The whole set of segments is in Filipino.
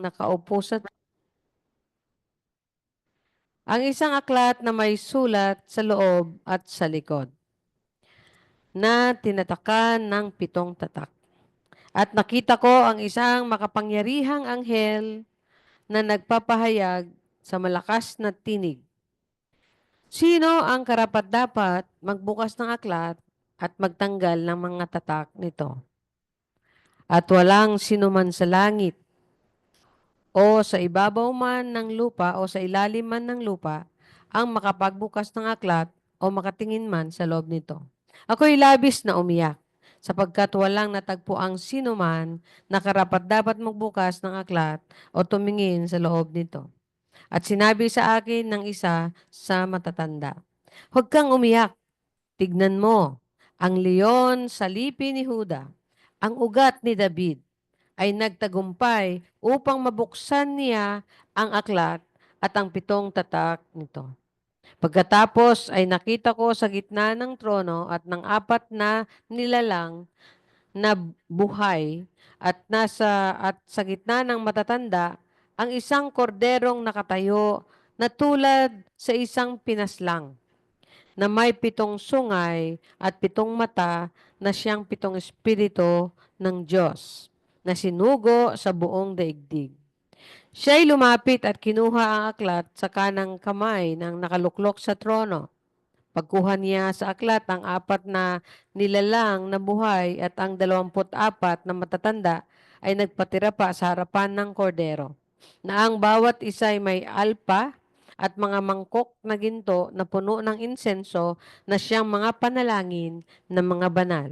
nakaupo sa ang isang aklat na may sulat sa loob at sa likod na tinatakan ng 7 tatak. At nakita ko ang isang makapangyarihang anghel na nagpapahayag sa malakas na tinig. Sino ang karapat-dapat magbukas ng aklat at magtanggal ng mga tatak nito? At walang sinuman sa langit o sa ibabaw man ng lupa o sa ilalim man ng lupa ang makapagbukas ng aklat o makatingin man sa loob nito. Ako'y labis na umiyak sapagkat walang natagpo ang sinuman na karapat-dapat magbukas ng aklat o tumingin sa loob nito. At sinabi sa akin ng isa sa matatanda, "Huwag kang umiyak. Tignan mo, ang leon sa lipi ni Huda, ang ugat ni David, ay nagtagumpay upang mabuksan niya ang aklat at ang 7 tatak nito." Pagkatapos ay nakita ko sa gitna ng trono at ng 4 na nilalang na buhay at sa gitna ng matatanda ang isang korderong nakatayo na tulad sa isang pinaslang na may 7 sungay at 7 mata na siyang 7 espiritu ng Diyos na sinugo sa buong daigdig. Siya'y lumapit at kinuha ang aklat sa kanang kamay ng nakaluklok sa trono. Pagkuha niya sa aklat ang 4 na nilalang na buhay at ang 24 na matatanda ay nagpatira pa sa harapan ng kordero, na ang bawat isa ay may alpa at mga mangkok na ginto na puno ng insenso na siyang mga panalangin ng mga banal.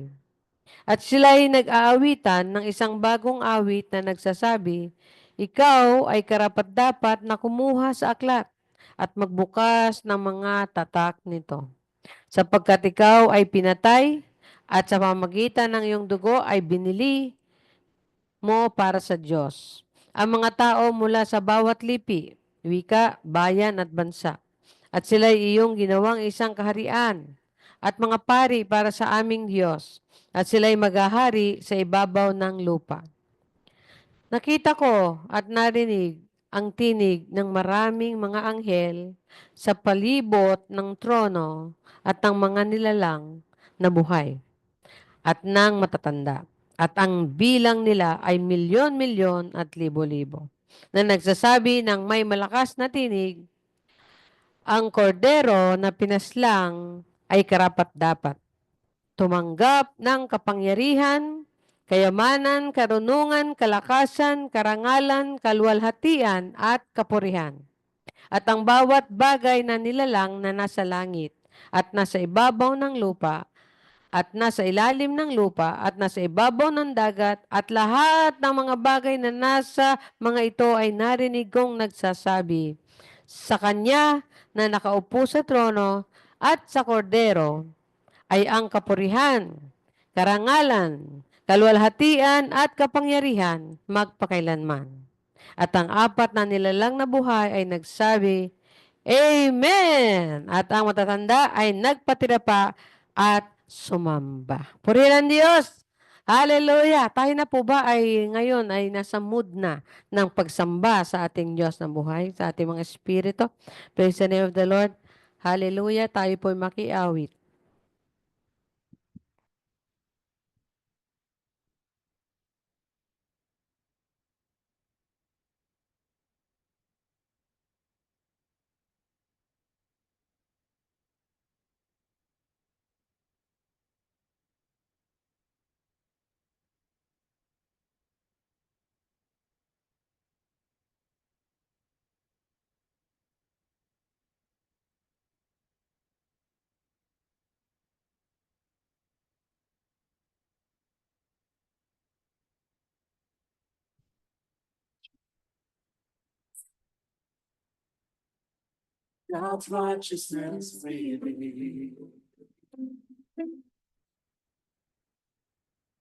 At sila ay nag-aawitan ng isang bagong awit na nagsasabi, "Ikaw ay karapat-dapat na kumuha sa aklat at magbukas ng mga tatak nito. Sapagkat ikaw ay pinatay at sa pamagitan ng iyong dugo ay binili mo para sa Diyos ang mga tao mula sa bawat lipi, wika, bayan at bansa. At sila ay iyong ginawang isang kaharian at mga pari para sa aming Diyos. At sila ay maghahari sa ibabaw ng lupa. Nakita ko at narinig ang tinig ng maraming mga anghel sa palibot ng trono at ng mga nilalang na buhay at ng matatanda. At ang bilang nila ay milyon-milyon at libo-libo na nagsasabi ng may malakas na tinig, ang kordero na pinaslang ay karapat-dapat tumanggap ng kapangyarihan, kayamanan, karunungan, kalakasan, karangalan, kaluwalhatian at kapurihan. At ang bawat bagay na nilalang na nasa langit at nasa ibabaw ng lupa at nasa ilalim ng lupa at nasa ibabaw ng dagat at lahat ng mga bagay na nasa mga ito ay narinig kong nagsasabi, sa Kanya na nakaupo sa trono at sa kordero ay ang kapurihan, karangalan, kaluwalhatian at kapangyarihan magpakailanman. At ang 4 na nilalang na buhay ay nagsabi, Amen! At ang matatanda ay nagpatira pa at sumamba. Purihin ang Diyos! Hallelujah! Tayo na po ba ay ngayon ay nasa mood na ng pagsamba sa ating Diyos na buhay, sa ating mga espiritu? Praise the name of the Lord. Hallelujah! Tayo po ay makiawit. God's righteousness revealed.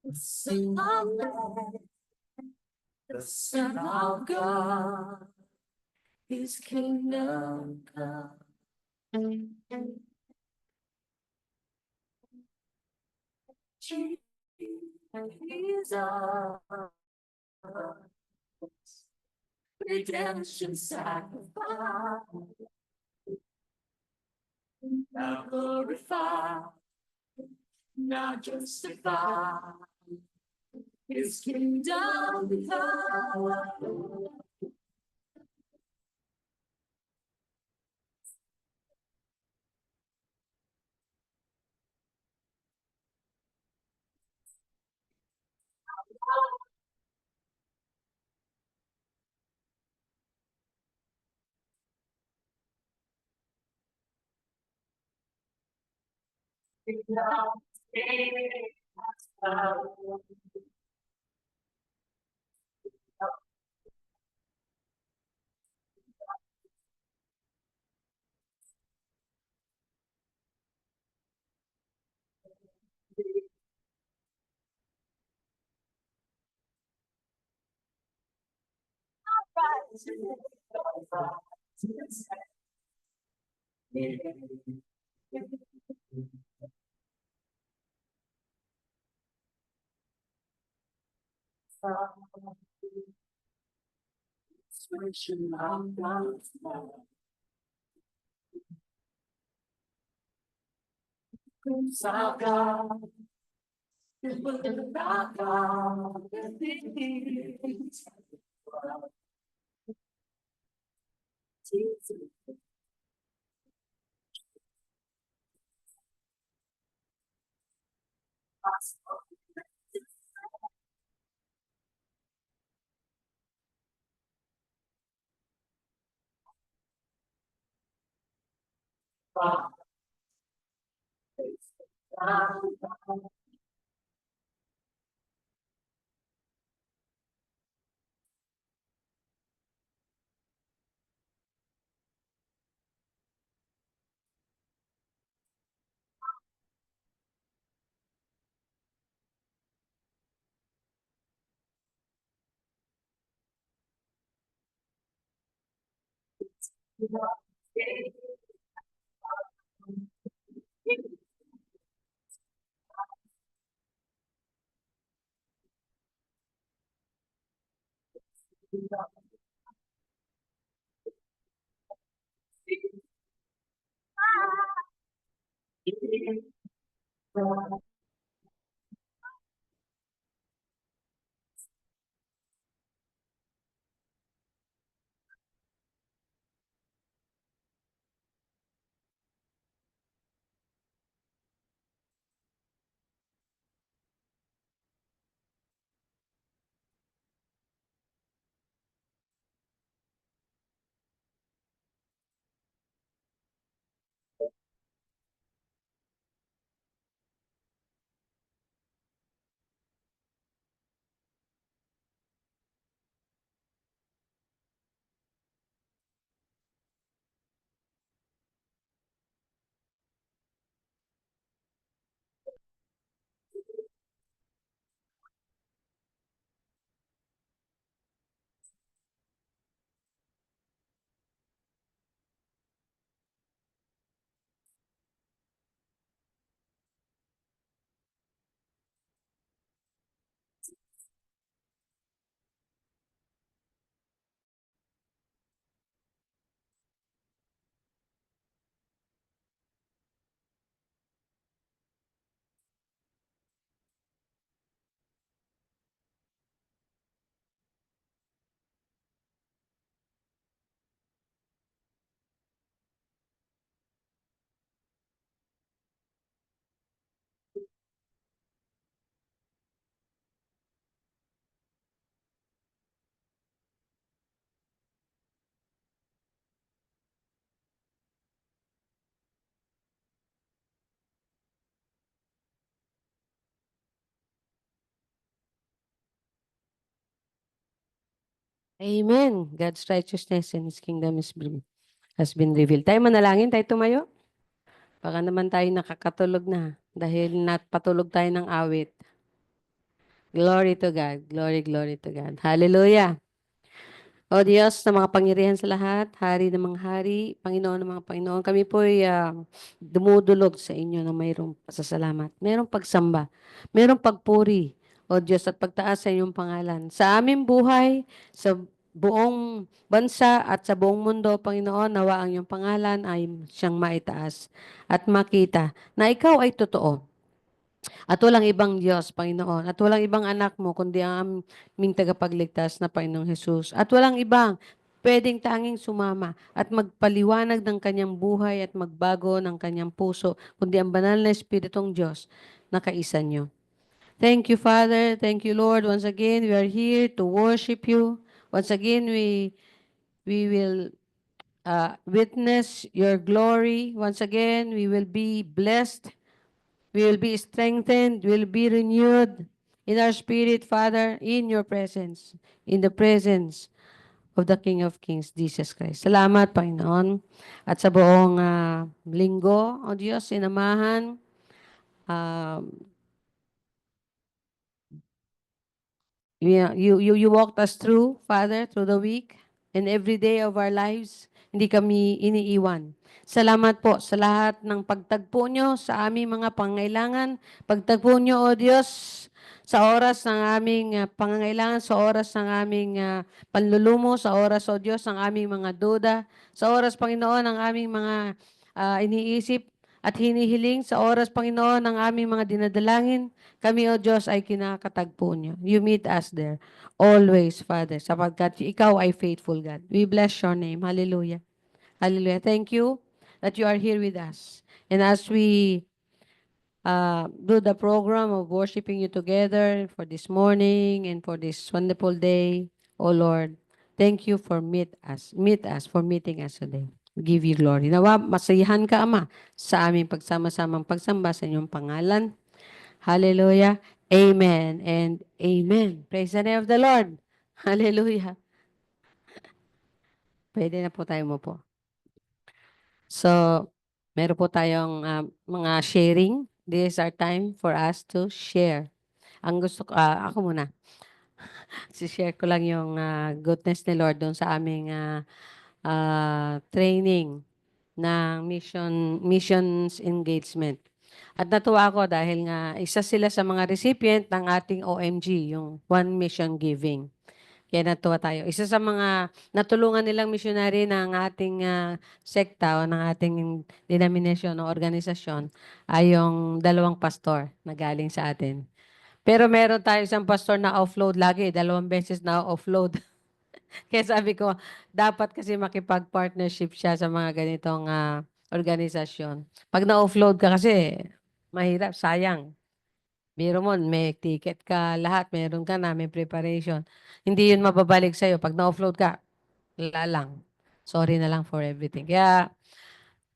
The Son of Man, the Son of God, His kingdom come. Jesus, redemption sacrifice. Now glorified, now justified. His kingdom come. Switching on God's love. Cause our God is with our God. Amen. God's righteousness and His kingdom has been revealed. Tayo manalangin, tayo tumayo. Baka naman tayo nakakatulog na dahil napatulog tayo ng awit. Glory to God. Glory, glory to God. Hallelujah. O Diyos na mga pangyarihan sa lahat, Hari ng mga hari, Panginoon ng mga Panginoon, kami po ay dumudulog sa inyo na mayroong pasasalamat, mayroong pagsamba, mayroong pagpuri, O Diyos, at pagtaas sa inyong pangalan. Sa aming buhay, sa buong bansa at sa buong mundo, Panginoon, nawa ang iyong pangalan ay siyang maitaas at makita na ikaw ay totoo. At walang ibang Diyos, Panginoon. At walang ibang anak mo, kundi ang aming tagapagligtas na Panginoong Jesus. At walang ibang pwedeng tanging sumama at magpaliwanag ng kanyang buhay at magbago ng kanyang puso, kundi ang banal na Espiritong Diyos na kaisa niyo. Thank you, Father. Thank you, Lord. Once again, we are here to worship you. Once again, we will witness your glory. Once again, we will be blessed. We will be strengthened. We will be renewed in our spirit, Father, in your presence, in the presence of the King of Kings, Jesus Christ. Salamat, Panginoon. At sa buong linggo, O Diyos, sinamahan, um, you walked us through, Father, through the week and every day of our lives. Hindi kami iniiwan. Salamat po sa lahat ng pagtagpo nyo sa aming mga pangailangan. Pagtagpo nyo, O Diyos, sa oras ng aming pangangailangan, sa oras ng aming panlulumo, sa oras, O Diyos, ng aming mga duda, sa oras, Panginoon, ng aming mga iniisip at hinihiling, sa oras, Panginoon, ng aming mga dinadalangin. Kami, O Diyos, ay kinakatagpo niyo. You meet us there. Always, Father, sapagkat ikaw ay faithful God. We bless your name. Hallelujah. Hallelujah. Thank you that you are here with us. And as we do the program of worshiping you together for this morning and for this wonderful day, O Lord, thank you for meet us for meeting us today. We give you glory. Nawa, masayahan ka, Ama, sa aming pagsama-samang pagsamba sa inyong pangalan. Hallelujah. Amen and amen. Praise the name of the Lord. Hallelujah. Pwede na po tayo mo po. So, meron po tayong mga sharing. This is our time for us to share. Ang gusto ko, ako muna. Si-share ko lang yung goodness ni Lord doon sa aming training ng missions engagement. At natuwa ako dahil nga isa sila sa mga recipient ng ating OMG, yung One Mission Giving. Kaya natuwa tayo. Isa sa mga natulungan nilang missionary ng ating sekta o ng ating denomination o organisasyon ay yung dalawang pastor na galing sa atin. Pero meron tayo isang pastor na offload lagi, 2 beses na offload. Kaya sabi ko, dapat kasi makipag-partnership siya sa mga ganitong organisasyon. Pag na-offload ka kasi, mahirap, sayang. Biro mo, may ticket ka, lahat, meron ka na, may preparation. Hindi yun mababalik sa'yo. Pag na-offload ka, wala lang. Sorry na lang for everything. Kaya,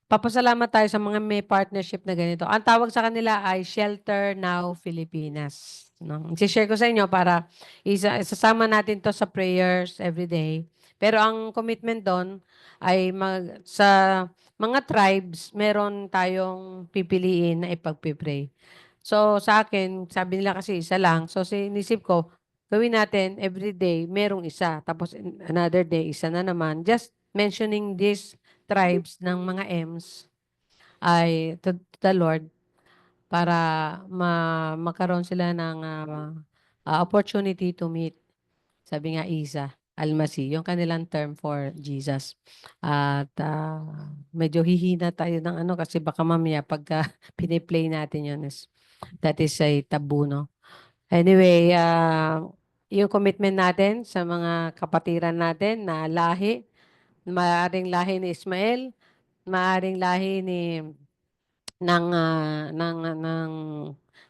papasalamat tayo sa mga may partnership na ganito. Ang tawag sa kanila ay Shelter Now Filipinas. No? I-share ko sa inyo para isasama natin to sa prayers every day. Pero ang commitment doon ay sa mga tribes, meron tayong pipiliin na ipagpipray. So, sa akin, sabi nila kasi isa lang. So, sinisip ko, gawin natin every day, merong isa. Tapos, another day, isa na naman. Just mentioning these tribes ng mga M's ay to the Lord para magkaroon sila ng opportunity to meet. Sabi nga Isa, Almasi, yung kanilang term for Jesus. At medyo hihina tayo ng ano kasi baka mamaya pagka piniplay natin yun that is a taboo, no? Anyway, yung commitment natin sa mga kapatiran natin na lahi, maaring lahi ni Ismael, maaring lahi ng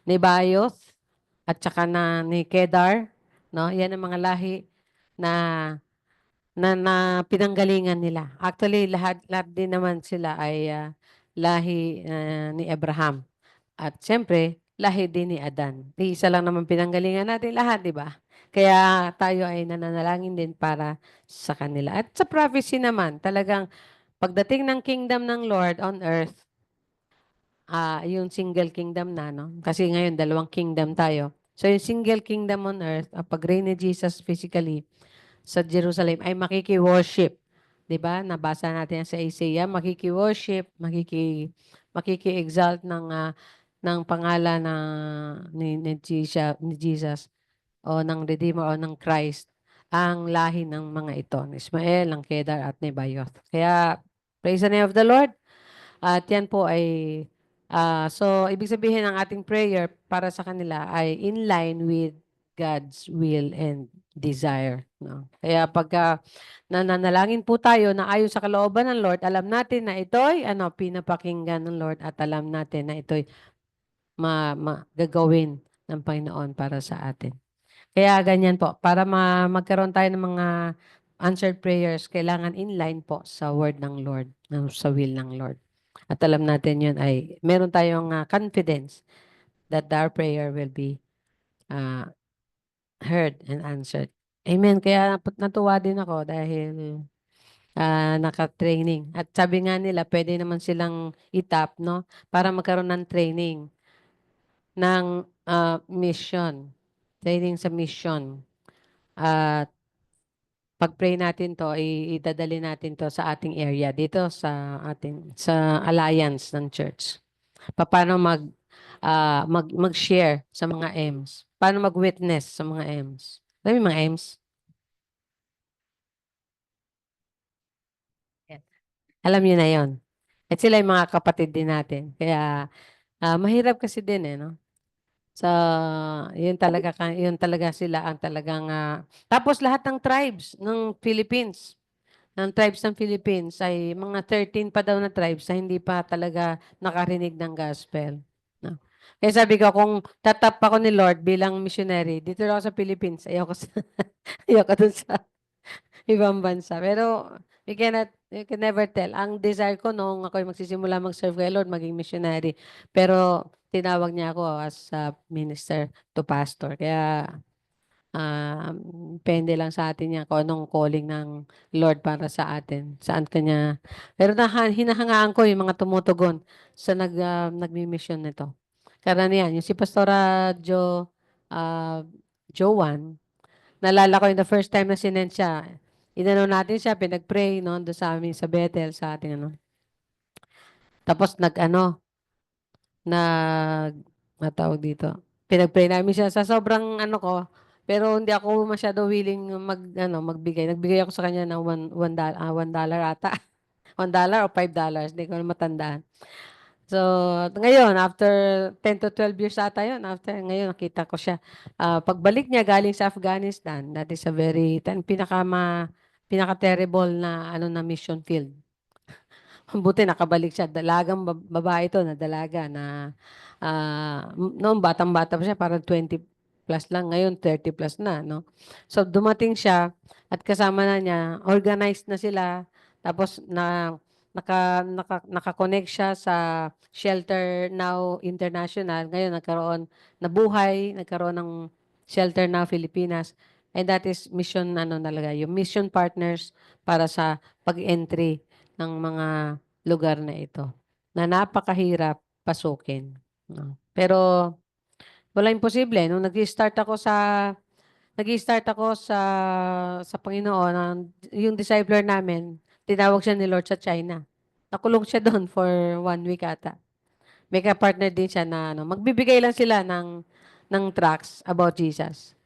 Nebaioth at saka ni Kedar, no? Yan ang mga lahi na na pinanggalingan nila. Actually, lahat din naman sila ay lahi ni Abraham. At siyempre, lahi din ni Adan. Di isa lang naman pinanggalingan natin lahat, di ba? Kaya tayo ay nananalangin din para sa kanila. At sa prophecy naman, talagang pagdating ng kingdom ng Lord on earth, yung single kingdom na, no? Kasi ngayon, 2 kingdom tayo. So, yung single kingdom on earth, pag-reign ni Jesus physically sa Jerusalem, ay makiki-worship. 'Di ba? Nabasa natin yan sa Isaiah, makiki-worship, makiki-exalt ng pangalan ni Jesus o ng Redeemer o ng Christ. ang lahi ng mga ito, ni Ismael, ng Kedar at Nebaioth. Kaya, praise the name of the Lord. At yan po ay, so ibig sabihin ng ating prayer para sa kanila ay in line with God's will and desire. No? Kaya pagka nananalangin po tayo na ayon sa kalooban ng Lord, alam natin na ito'y pinapakinggan ng Lord at alam natin na ito'y gagawin ng Panginoon para sa atin. Kaya ganyan po, para magkaroon tayo ng mga answered prayers, kailangan in line po sa word ng Lord, sa will ng Lord. At alam natin yun ay, meron tayong confidence that our prayer will be uh, heard and answered. Amen. Kaya natuwa din ako dahil naka-training. At sabi nga nila, pwede naman silang itap, no? Para magkaroon ng training ng mission. Training sa mission. At pag-pray natin to, idadali natin to sa ating area dito sa alliance ng church. Paano mag-share sa mga M's? Paano mag-witness sa mga M's? Alam mo yung mga M's? Yes. Alam niyo na yon. At sila yung mga kapatid din natin. Kaya mahirap kasi din no? So, yun talaga sila ang talagang tapos lahat ng tribes ng Philippines ay mga 13 pa daw na tribes na hindi pa talaga nakarinig ng gospel. No? Kaya sabi ko, kung tatap ako ni Lord bilang missionary, dito lang ako sa Philippines, ayoko ayoko dun sa ibang bansa. Pero, you can never tell. Ang desire ko nung ako'y magsisimula mag-serve kay Lord, maging missionary. Pero, tinawag niya ako as a minister to pastor. Kaya, depende lang sa atin yan kung anong calling ng Lord para sa atin. Saan kanya. Pero hinahangaan ko yung mga tumutugon sa nagmi-mission nito. Karamihan, yung si Pastora uh, Joan, nalala ko yung the first time na sinend siya. Inano natin siya, pinag-pray no, doon sa amin sa Bethel, sa ating ano. Tapos nag, matawag dito. Pinag-pray namin siya sa sobrang ano ko, pero hindi ako masyado willing magbigay. Nagbigay ako sa kanya ng $1 ata. $1 o $5, hindi ko na matandaan. So, ngayon, after 10 to 12 years ata yun, ngayon nakita ko siya. Pagbalik niya galing sa Afghanistan, that is a pinaka-terrible na na mission field. Buti nakabalik siya. Dalagang babae ito na dalaga na noong batang-bata pa siya, parang 20 plus lang. Ngayon, 30 plus na, no? So, dumating siya at kasama na niya, organized na sila. Tapos, naka-connect siya sa Shelter Now International. Ngayon, nagkaroon ng Shelter Now Filipinas. And that is mission, talaga, yung mission partners para sa pag-entry ng mga lugar na ito na napakahirap pasukin. No? Pero wala imposible. Nung nag-start ako sa Panginoon, yung discipler namin, tinawag siya ni Lord sa China. Nakulong siya doon for 1 week ata. May ka-partner din siya na magbibigay lang sila ng tracts about Jesus.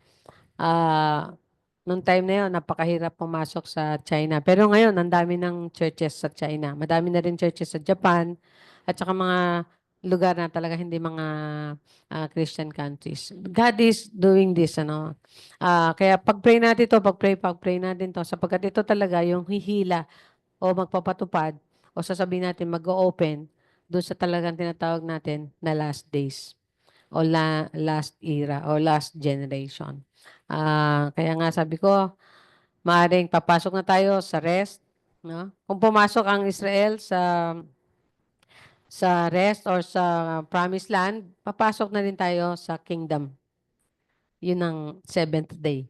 Nung time na yun, napakahirap pumasok sa China. Pero ngayon, ang dami ng churches sa China. Madami na rin churches sa Japan at saka mga lugar na talaga hindi mga Christian countries. God is doing this, kaya pag-pray natin to, sapagkat ito talaga yung hihila o magpapatupad o sasabihin natin mag-open doon sa talagang tinatawag natin na last days o last era o last generation. Kaya nga sabi ko, maaring papasok na tayo sa rest, no? Kung pumasok ang Israel sa rest or sa promised land, papasok na din tayo sa kingdom. Yun ang seventh day.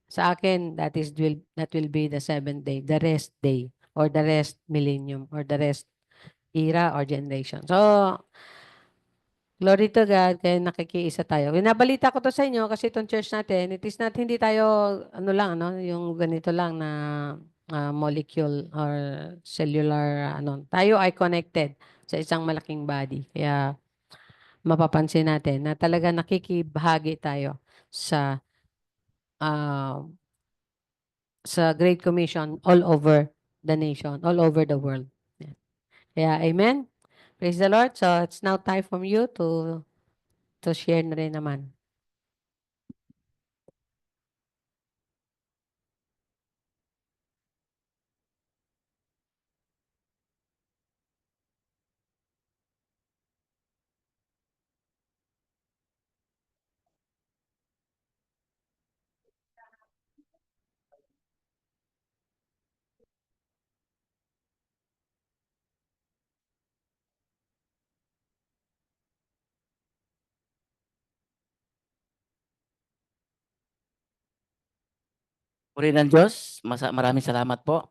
Sa akin, that will be the seventh day, the rest day, or the rest millennium, or the rest era or generation. So, glory to God, kaya nakikiisa tayo. Binabalita ko to sa inyo kasi itong church natin, it is not, hindi tayo, yung ganito lang na molecule or cellular, Tayo ay connected sa isang malaking body. Kaya, mapapansin natin na talaga nakikibahagi tayo sa sa Great Commission all over the nation, all over the world. Yan. Kaya, amen. Praise the Lord. So, it's now time for you to share na rin naman. Puri ng Diyos, maraming salamat po.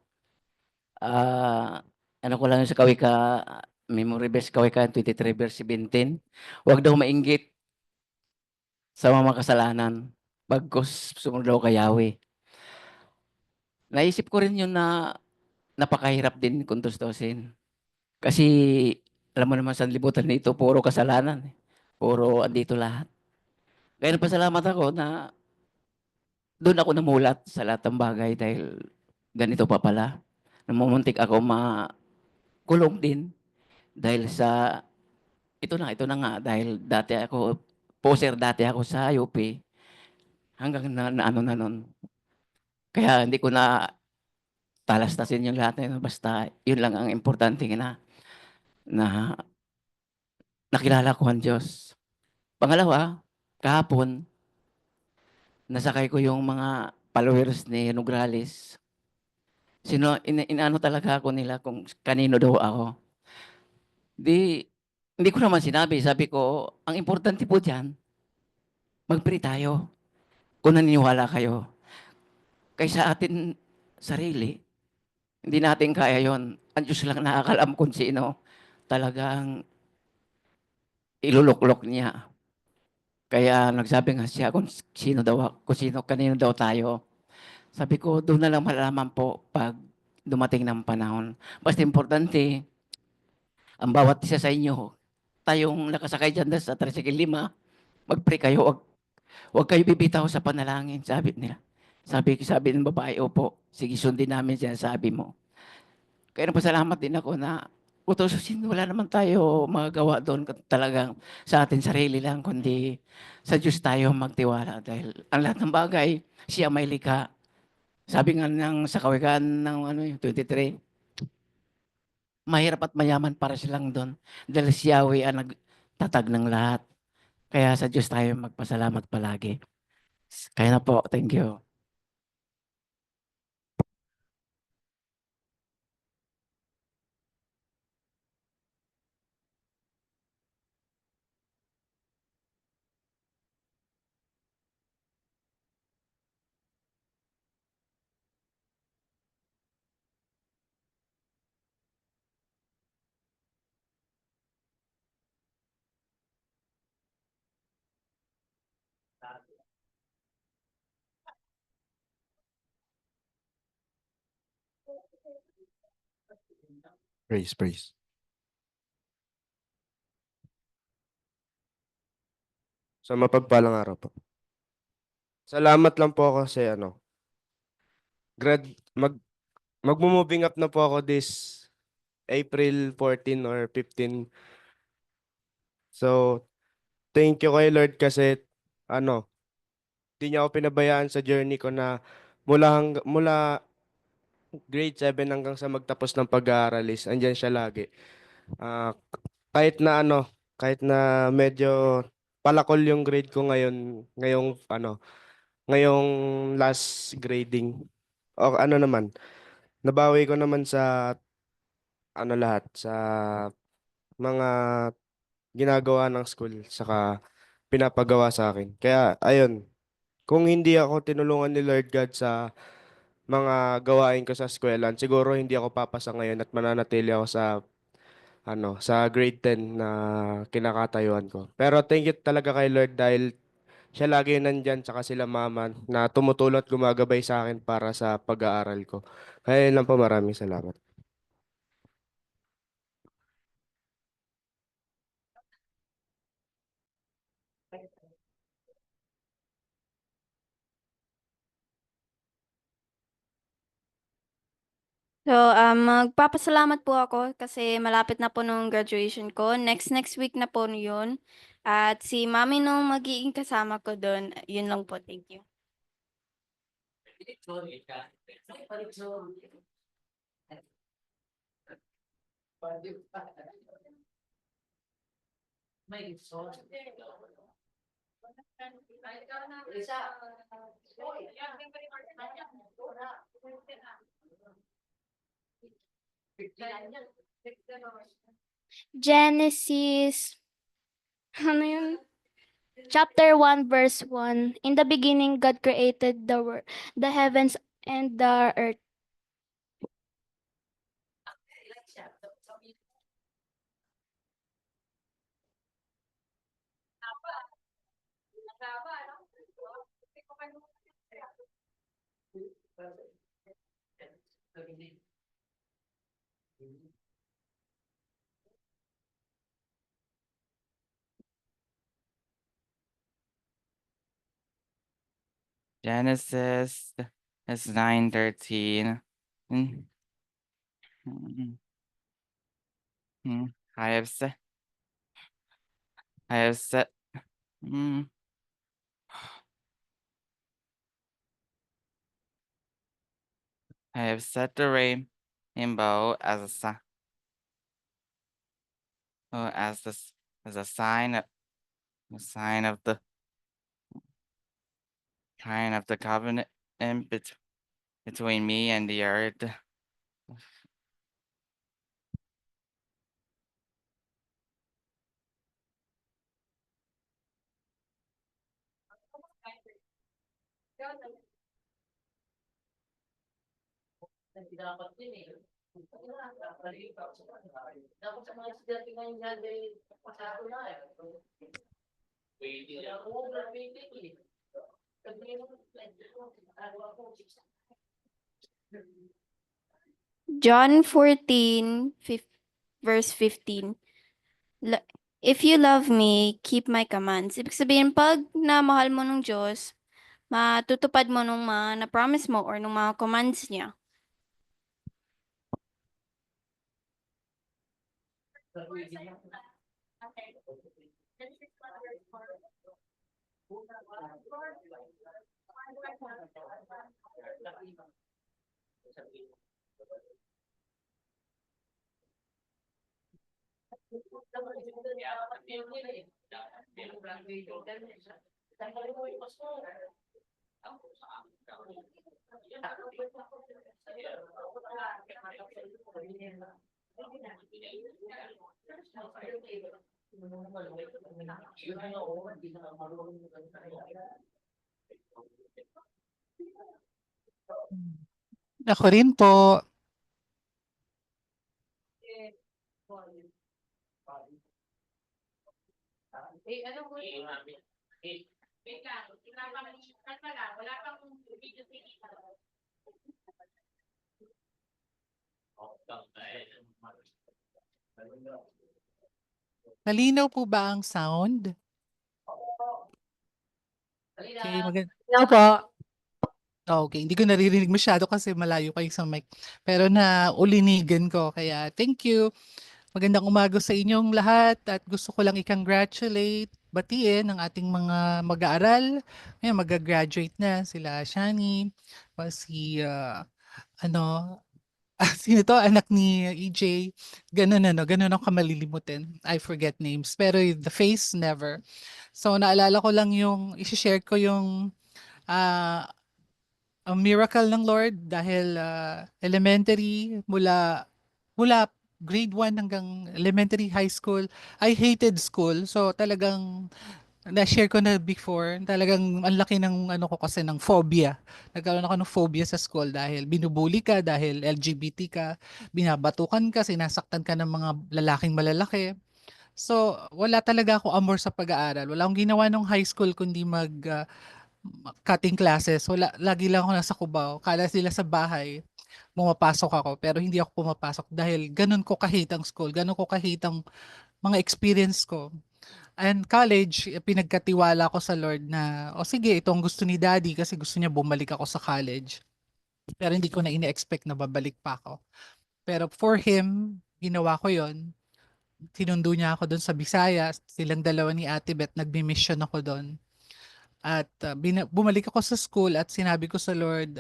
Ano ko lang sa Kawika, Memory Verse Kawika 23 verse 17. Huwag daw mainggit sa mga kasalanan, bagkus sumunod daw kay Yahweh. Naisip ko rin yun na napakahirap din kung tustusin. Kasi alam mo naman sa libutan nito, puro kasalanan. Puro andito lahat. Kaya nagpasalamat ako na doon ako namulat sa lahat ng bagay dahil ganito pa pala. Namumuntik ako makulong din dahil sa ito na nga dahil dati ako sa UP hanggang na ano na nun. Kaya hindi ko na talastasin yung lahat na yun. Basta yun lang ang importante na nakilala ko ang Diyos. Pangalawa, kahapon, nasakay ko yung mga followers ni Nograles. Inaano talaga ako nila kung kanino daw ako. Di, hindi ko naman sinabi. Sabi ko, ang importante po dyan, mag-pray tayo kung naniniwala kayo. Kaysa atin sarili, hindi natin kaya yon. Ang Diyos lang nakakalam kung sino talagang iluluklok niya. Kaya nagsabi nga siya kung sino, kanino daw tayo. Sabi ko, doon na lang malalaman po pag dumating ng panahon. Basta importante, ang bawat isa sa inyo, tayong nakasakay dyan sa tricycle 5, mag-pray kayo, wag kayo bibitaw sa panalangin, sabi nila. Sabi ng babae, opo, sige sundin namin siya, sabi mo. Kaya napasalamat din ako na utususin, wala naman tayo magagawa doon talagang sa atin sarili lang, kundi sa Diyos tayo magtiwala dahil ang lahat ng bagay, siya may likha. Sabi nga sa kawikaan ng 23, mahirap at mayaman para silang doon dahil si Yahweh ang nagtatag ng lahat. Kaya sa Diyos tayo magpasalamat palagi. Kaya na po, thank you. Praise. Sa mapagpalang araw po. Salamat lang po ako sa grad mag magmo-moving up na po ako this April 14 or 15. So, thank you kay Lord kasi ano, di niya ako pinabayaan sa journey ko na mula grade 7 hanggang sa magtapos ng pag-aaral is andyan siya lagi. Ah, kahit na kahit na medyo palakol yung grade ko ngayong last grading. O naman, nabawi ko naman sa lahat sa mga ginagawa ng school saka pinapagawa sa akin. Kaya ayun, kung hindi ako tinulungan ni Lord God sa mga gawain ko sa eskwelahan, siguro hindi ako papasa ngayon at mananatili ako sa grade 10 na kinakatayuan ko. Pero thank you talaga kay Lord dahil siya lagi nandyan tsaka sila mama na tumutulong at gumagabay sa akin para sa pag-aaral ko. Kaya yun lang po, maraming salamat. So, magpapasalamat po ako kasi malapit na po nung graduation ko. Next week na po yun. At si mami nung magiging kasama ko doon. Yun lang po. Thank you. Genesis, ano yun? Chapter 1, verse 1. In the beginning, God created the heavens and the earth. Genesis is 9:13. Mm, mm, I have said, I have said, mm, I have set the rainbow as a sign, as a sign of the covenant in between me and the earth. John 14, verse 15. If you love me, keep my commands. Ibig sabihin, pag namahal mo ng Diyos, matutupad mo nung mga na-promise mo or nung mga commands niya. Ako rin po. Malinaw po ba ang sound? Okay, Ano po? Okay, hindi ko naririnig masyado kasi malayo kayo sa mic. Pero na ulinigan ko, kaya thank you. Magandang umaga sa inyong lahat at gusto ko lang i-congratulate, batiin ang ating mga mag-aaral. Ngayon, mag-graduate na sila Shani, si ano, sino to? Anak ni EJ. Ganun ako malilimutin. I forget names. Pero the face, never. So, naalala ko lang yung, isi-share ko yung ah, ang miracle ng Lord dahil elementary mula grade 1 hanggang elementary high school, I hated school. So talagang na-share ko na before, talagang ang laki ng ano ko kasi ng phobia. Nagkaroon ako ng phobia sa school dahil binubuli ka, dahil LGBT ka, binabatukan ka, sinasaktan ka ng mga lalaking malalaki. So, wala talaga ako amor sa pag-aaral. Wala akong ginawa nung high school kundi cutting classes. Wala, lagi lang ako nasa Cubao. Kala sila sa bahay, pumapasok ako. Pero hindi ako pumapasok dahil ganun ko kahit ang school. Ganun ko kahit ang mga experience ko. And college, pinagkatiwala ko sa Lord na, o sige, ito ang gusto ni Daddy kasi gusto niya bumalik ako sa college. Pero hindi ko na ine-expect na babalik pa ako. Pero for him, ginawa ko yon. Sinundo niya ako doon sa Visayas. Silang dalawa ni Ate Beth, nagmi-mission ako doon. At bumalik ako sa school at sinabi ko sa Lord,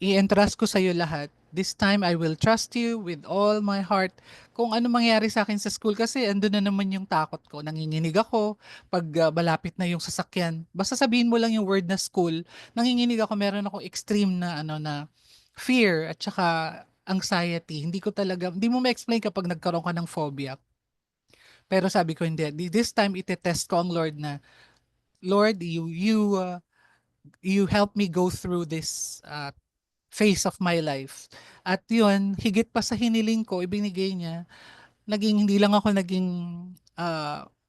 i-entrust ko sa iyo lahat. This time, I will trust you with all my heart. Kung ano mangyari sa akin sa school, kasi andun na naman yung takot ko. Nanginginig ako pag malapit na yung sasakyan. Basta sabihin mo lang yung word na school, nanginginig ako. Meron ako extreme na, na fear at saka anxiety. Hindi mo ma-explain kapag nagkaroon ka ng phobia. Pero sabi ko, hindi. This time, itetest ko ang Lord na, Lord, you help me go through this phase of my life. At yun, higit pa sa hiniling ko, ibinigay niya, hindi lang ako naging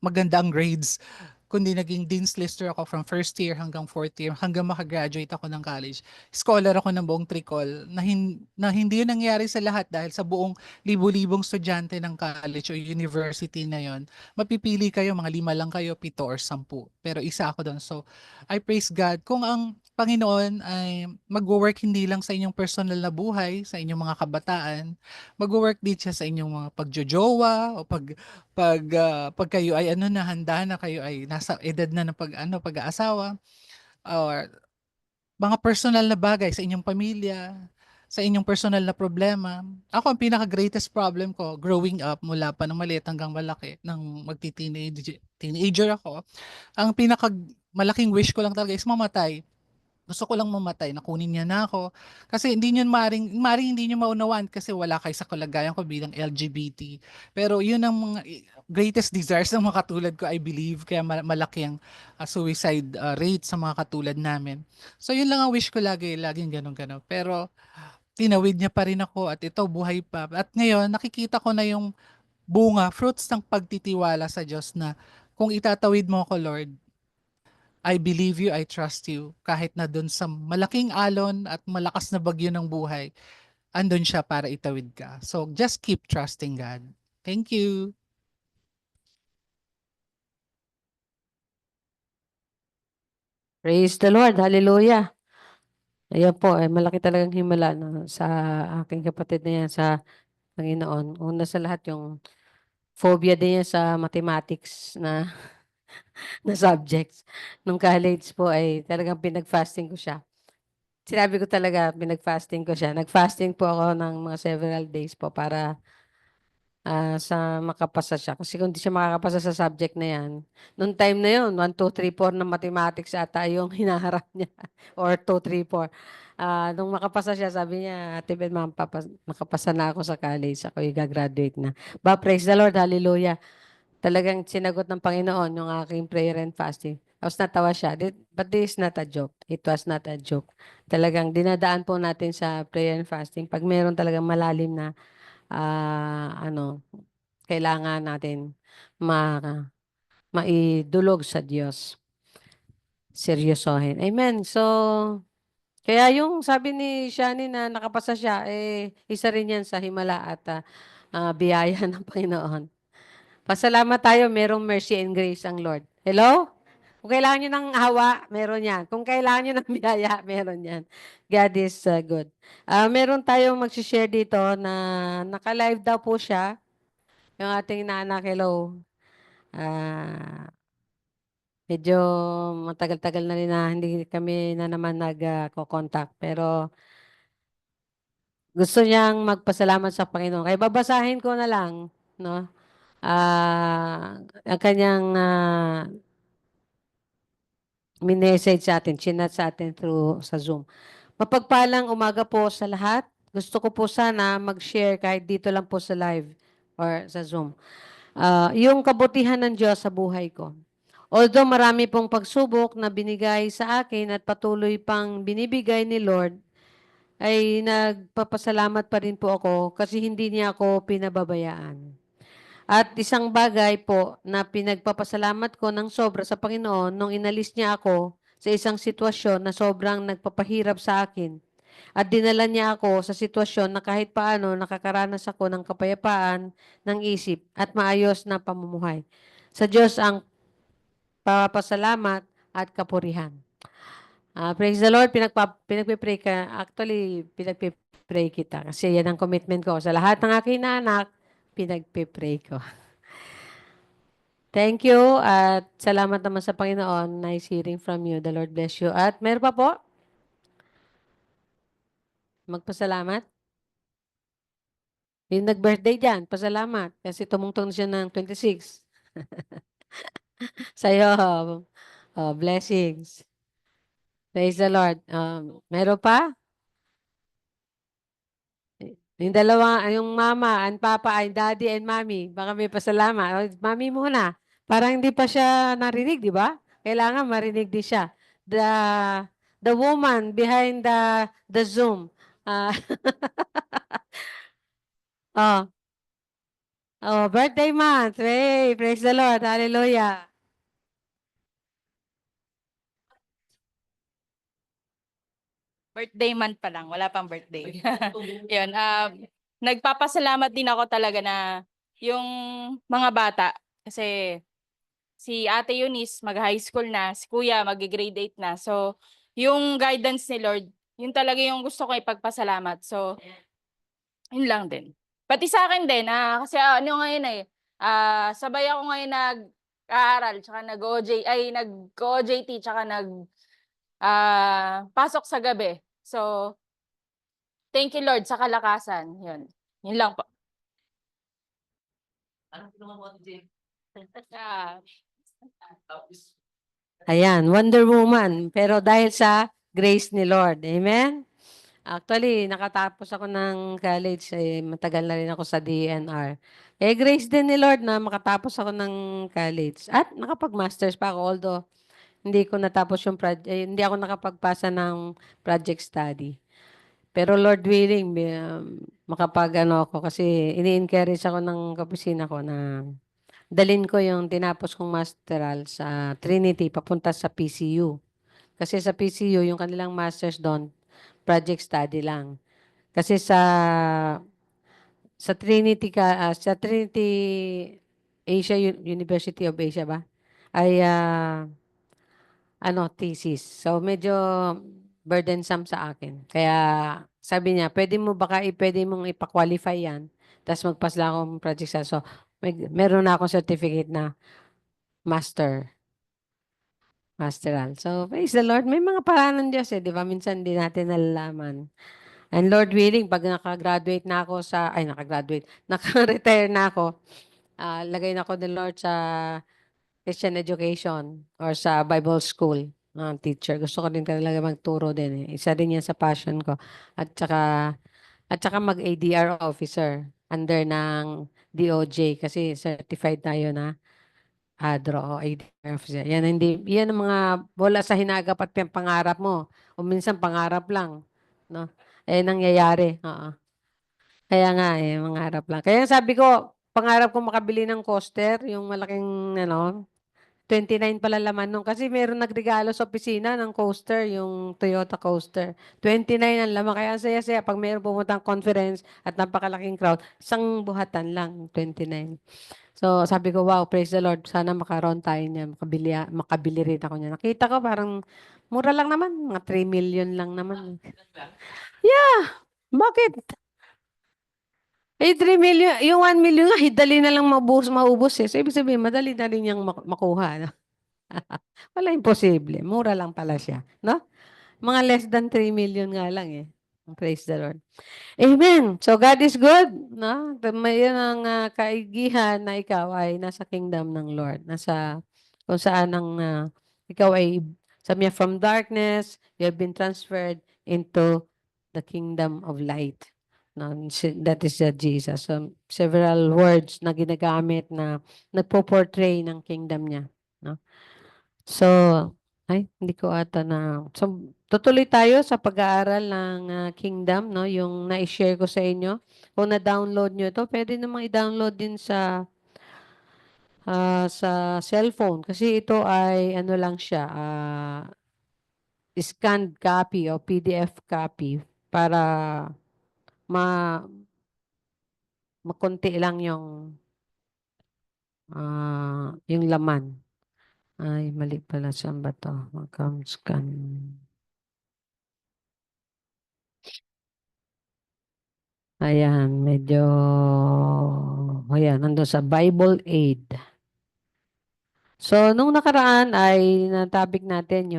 maganda ang grades, kundi naging dean's lister ako from first year hanggang fourth year, hanggang makagraduate ako ng college. Scholar ako ng buong Tricol, na hindi yun nangyari sa lahat dahil sa buong libu-libong estudyante ng college o university na yon. Mapipili kayo, mga 5 lang kayo, 7 or 10. Pero isa ako doon. So, I praise God. Kung ang Panginoon ay mag-work hindi lang sa inyong personal na buhay, sa inyong mga kabataan, mag-work din siya sa inyong mga pagjojowa o pag kayo ay handa na, kayo ay nasa edad na ng pag-aasawa, or mga personal na bagay sa inyong pamilya, sa inyong personal na problema. Ako, ang pinaka-greatest problem ko growing up mula pa ng maliit hanggang malaki, nang teenager ako, ang pinaka-malaking wish ko lang talaga is mamatay. Gusto ko lang mamatay, nakunin niya na ako. Kasi hindi niyo maring hindi niyo maunawan kasi wala kayo sa kalagayan ko bilang LGBT. Pero yun ang mga greatest desires ng mga katulad ko, I believe. Kaya malaki ang suicide rate sa mga katulad namin. So yun lang ang wish ko laging ganun-ganun. Pero tinawid niya pa rin ako at ito, buhay pa. At ngayon, nakikita ko na yung fruits ng pagtitiwala sa Diyos na kung itatawid mo ako, Lord, I believe you, I trust you. Kahit na dun sa malaking alon at malakas na bagyo ng buhay, andun siya para itawid ka. So just keep trusting God. Thank you. Praise the Lord. Hallelujah. Ayan po, malaki talagang himala sa aking kapatid na yan sa Panginoon. Una sa lahat, yung phobia din yan sa mathematics na, na subjects. Nung college po ay talagang pinag-fasting ko siya. Sinabi ko talaga, pinag-fasting ko siya. Nag-fasting po ako ng mga several days po para sa makapasa siya. Kasi kung di siya makakapasa sa subject na yan, noong time na yun, 1, 2, 3, 4 na mathematics ata yung hinaharap niya. Or 2, 3, 4. Nung makapasa siya, sabi niya, Ate Ben, ma'am, nakapasa na ako sa college. Ako gagraduate na. Praise the Lord, hallelujah. Talagang sinagot ng Panginoon yung aking prayer and fasting. Tapos natawa siya. But this is not a joke. It was not a joke. Talagang dinadaan po natin sa prayer and fasting. Pag meron talagang malalim na kailangan natin maidulog sa Diyos. Seryosohin. Amen. So, kaya yung sabi ni Shani na nakapasa siya, isa rin yan sa himala at biyaya ng Panginoon. Pasalamat tayo, merong mercy and grace ang Lord. Hello? Kung kailangan nyo ng awa, meron yan. Kung kailangan nyo ng biyaya, meron yan. God is good. Meron tayong mag-share dito na naka-live daw po siya. Yung ating naanak, hello. Medyo matagal-tagal na rin na hindi kami na naman nag-contact. Pero gusto niyang magpasalamat sa Panginoon. Kaya babasahin ko na lang, no? Ang kanyang minessage sa atin, chinat sa atin through sa Zoom. Mapagpalang umaga po sa lahat. Gusto ko po sana mag-share kahit dito lang po sa live or sa Zoom. Yung kabutihan ng Diyos sa buhay ko. Although marami pong pagsubok na binigay sa akin at patuloy pang binibigay ni Lord, ay nagpapasalamat pa rin po ako kasi hindi niya ako pinababayaan. At isang bagay po na pinagpapasalamat ko ng sobra sa Panginoon nung inalis niya ako sa isang sitwasyon na sobrang nagpapahirap sa akin. At dinala niya ako sa sitwasyon na kahit paano nakakaranas ako ng kapayapaan ng isip at maayos na pamumuhay. Sa Diyos ang papasalamat at kapurihan. Praise the Lord, pinagpipray ka. Actually, pinagpipray kita. Kasi yan ang commitment ko. Sa lahat ng aking anak, pinagpipray ko. Thank you at salamat naman sa Panginoon. Nice hearing from you. The Lord bless you. At meron pa po? Magpasalamat? Yung nag-birthday dyan, pasalamat. Kasi tumungtong siya ng 26. Sa'yo, blessings. Praise the Lord. Meron pa? Yung dalawa, yung mama and papa ay daddy and mommy. Baka may pasalamat. O, mami muna. Parang hindi pa siya narinig, di ba? Kailangan marinig din siya. The woman behind the Zoom. Ah, oh, birthday month. Hey, praise the Lord. Hallelujah. Birthday month pa lang, wala pang birthday. Yun, nagpapasalamat din ako talaga na yung mga bata, kasi si Ate Eunice mag-high school na, si Kuya mag-grade 8 na. So, yung guidance ni Lord, yun talaga yung gusto ko ipagpasalamat. So, yun lang din. Pati sa akin din, kasi ano ngayon sabay ako ngayon nag-aaral, tsaka nag-OJT, tsaka pasok sa gabi. So, thank you Lord sa kalakasan. Yun. Yun lang po. Ayan, Wonder Woman. Pero dahil sa grace ni Lord. Amen? Actually, nakatapos ako ng college. Matagal na rin ako sa DNR. Grace din ni Lord na makatapos ako ng college. At nakapag-masters pa ako. Although, hindi ko natapos yung hindi ako nakapagpasa ng project study. Pero Lord willing, ako kasi ini-encourage ako ng kapisina ko na dalin ko yung tinapos kong masteral sa Trinity papunta sa PCU. Kasi sa PCU, yung kanilang masters doon, project study lang. Kasi sa Trinity Asia, University of Asia ba? Ay thesis. So medyo burdensome sa akin. Kaya sabi niya, pwede mong ipa-qualify yan. Tapos magpas lang akong project study. So meron na akong certificate na masteral. So praise the Lord. May mga paraan ng Diyos di ba? Minsan di natin nalalaman. And Lord willing, pag nakagraduate na ako naka-retire na ako, lagay na ako ni Lord sa Christian education or sa Bible school teacher. Gusto ko din talaga magturo din. Isa din yan sa passion ko. At saka mag-ADR officer under ng DOJ kasi certified tayo na ADRO o ADR officer. Yan ang mga bola sa hinagap at pangarap mo. O minsan pangarap lang. No? Nangyayari. Oo. Kaya nga mangarap lang. Kaya sabi ko, pangarap ko makabili ng coaster, yung malaking 29 pala laman nung. Kasi meron nagregalo sa opisina ng coaster, yung Toyota coaster. 29 ang laman. Kaya ang saya-saya. Pag meron pumuntang conference at napakalaking crowd, isang buhatan lang, 29. So, sabi ko, wow, praise the Lord. Sana makaroon tayo niya. Makabili rin ako niya. Nakita ko parang mura lang naman. Mga 3 million lang naman. Yeah. Bakit? 3 million. Yung 1 million nga, dali na lang maubos eh. So, ibig sabihin, madali na rin niyang makuha. No? Wala imposible. Mura lang pala siya. No? Mga less than 3 million nga lang eh. Praise the Lord. Amen. So God is good. No? Mayroon ang kaigihan na ikaw ay nasa kingdom ng Lord. Kung saan ikaw ay sabi niya, from darkness, you have been transferred into the kingdom of light. No, that is Jesus. So, several words na ginagamit na nagpo-portray ng kingdom niya. No? So, hindi ko ata na. So, tutuloy tayo sa pag-aaral ng Kingdom, no? Yung na-share ko sa inyo. Kung na-download nyo ito, pwede namang i-download din sa cellphone. Kasi ito ay, ano lang siya, scanned copy o PDF copy para makunti lang yung laman. Ay, mali pala. Saan ba to? Scan. Ayan, medyo, ayan, nandun sa Bible Aid. So, nung nakaraan ay na-topic natin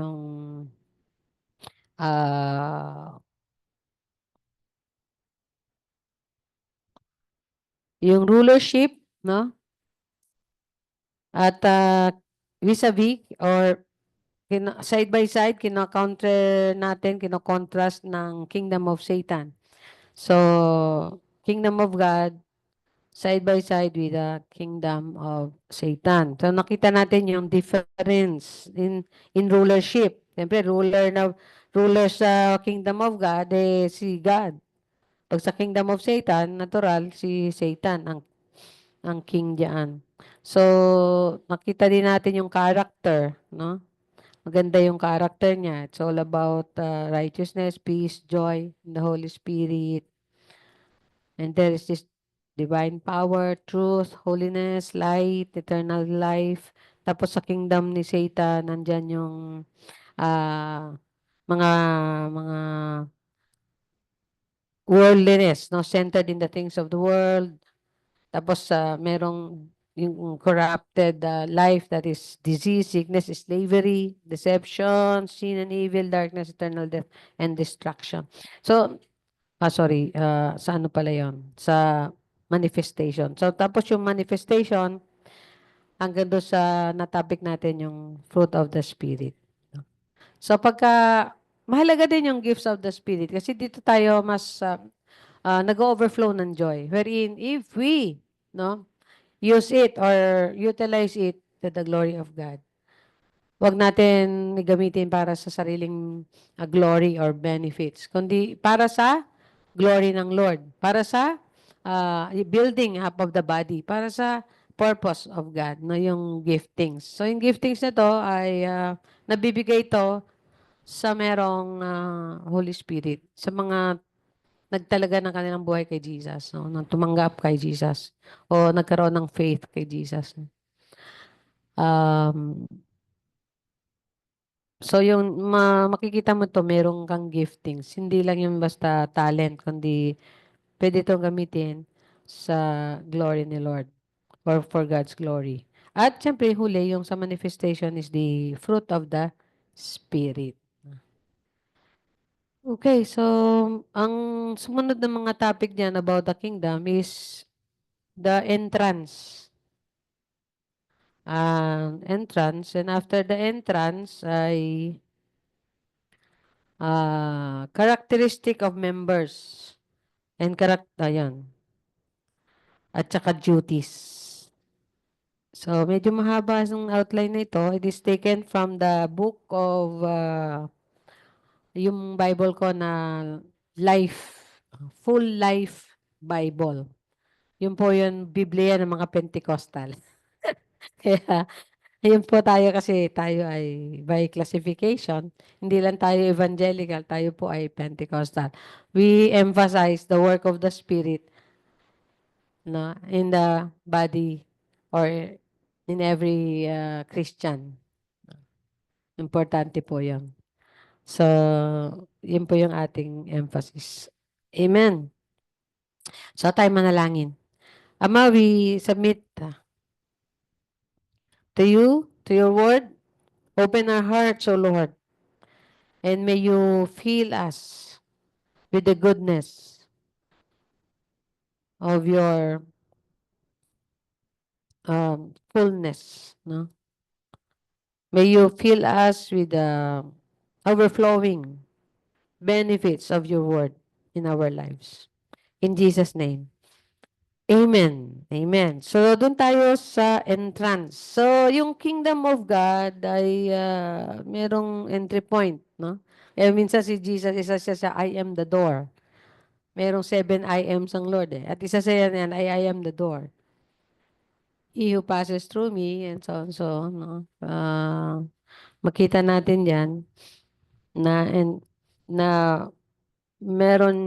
ah, yung rulership, no? At vis-a-vis or side by side, kino-counter natin, kino-contrast ng Kingdom of Satan. So, Kingdom of God, side by side with the Kingdom of Satan. So, nakita natin yung difference in rulership. Siyempre, ruler sa Kingdom of God, si God. Pag sa Kingdom of Satan, natural, si Satan ang king diyan. So, nakita din natin yung character, no? Maganda yung character niya. It's all about righteousness, peace, joy, in the Holy Spirit. And there is this divine power, truth, holiness, light, eternal life. Tapos sa kingdom ni Satan, nandyan yung ah, mga mga worldliness, no? Centered in the things of the world. Tapos merong yung corrupted life that is disease, sickness, slavery, deception, sin and evil, darkness, eternal death, and destruction. So, sa ano pala yon? Sa manifestation. So, tapos yung manifestation, hanggang doon sa natopic natin yung fruit of the Spirit. So, mahalaga din yung gifts of the Spirit kasi dito tayo mas nag-overflow ng joy. Wherein, if we, no, use it or utilize it to the glory of God. Huwag natin gamitin para sa sariling glory or benefits, kundi para sa glory ng Lord, para sa building up of the body, para sa purpose of God, no, yung giftings. So, yung giftings na to ay nabibigay to sa merong Holy Spirit, sa mga nagtalaga ng kanilang buhay kay Jesus, no? Nang tumanggap kay Jesus o nagkaroon ng faith kay Jesus. Um, so yung makikita mo to, merong kang giftings. Hindi lang yung basta talent, kundi pwede itong gamitin sa glory ni Lord or for God's glory. At syempre, huli, yung sa manifestation is the fruit of the Spirit. Okay, so ang sumunod na mga topic niyan about the kingdom is the entrance. Entrance. And after the entrance ay characteristic of members. And ayan. At saka duties. So, medyo mahaba yung outline na ito. It is taken from the book of yung Bible ko na Full Life Bible. Yun po yung Biblia ng mga Pentecostal. Kaya, yun po tayo kasi tayo ay by classification. Hindi lang tayo evangelical, tayo po ay Pentecostal. We emphasize the work of the Spirit, no, in the body or in every Christian. Importante po yun. So, yun po yung ating emphasis. Amen. So, tayo manalangin. Ama, we submit to you, to your word. Open our hearts, O Lord. And may you fill us with the goodness of your fullness. No? May you fill us with the overflowing benefits of your word in our lives. In Jesus' name. Amen. Amen. So, doon tayo sa entrance. So, yung kingdom of God ay merong entry point, no? Minsan si Jesus, isa siya sa I am the door. Merong 7 I ams ang Lord eh. At isa sa yan, I am the door. He who passes through me, and so on, so, no? Makita natin yan na meron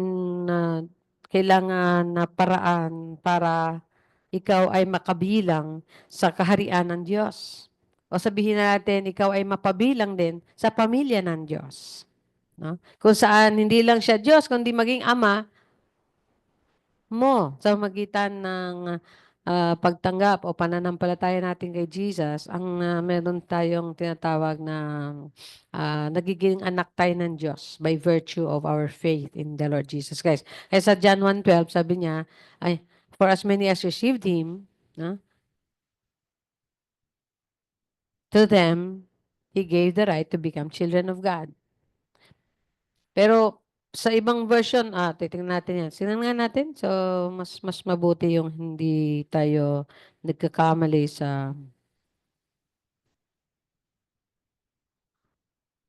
na kailangan na paraan para ikaw ay makabilang sa kaharian ng Diyos. O sabihin natin, ikaw ay mapabilang din sa pamilya ng Diyos. No? Kung saan hindi lang siya Diyos, kundi maging Ama, mo sa magitan ng pagtanggap o pananampalataya natin kay Jesus, ang meron tayong tinatawag na nagiging anak tayo ng Diyos by virtue of our faith in the Lord Jesus Christ. Kaya sa John 1:12, sabi niya, ay, for as many as received Him, to them, He gave the right to become children of God. Pero sa ibang version, titingnan natin yan. Sinan nga natin. So, mas mabuti yung hindi tayo nagkakamali sa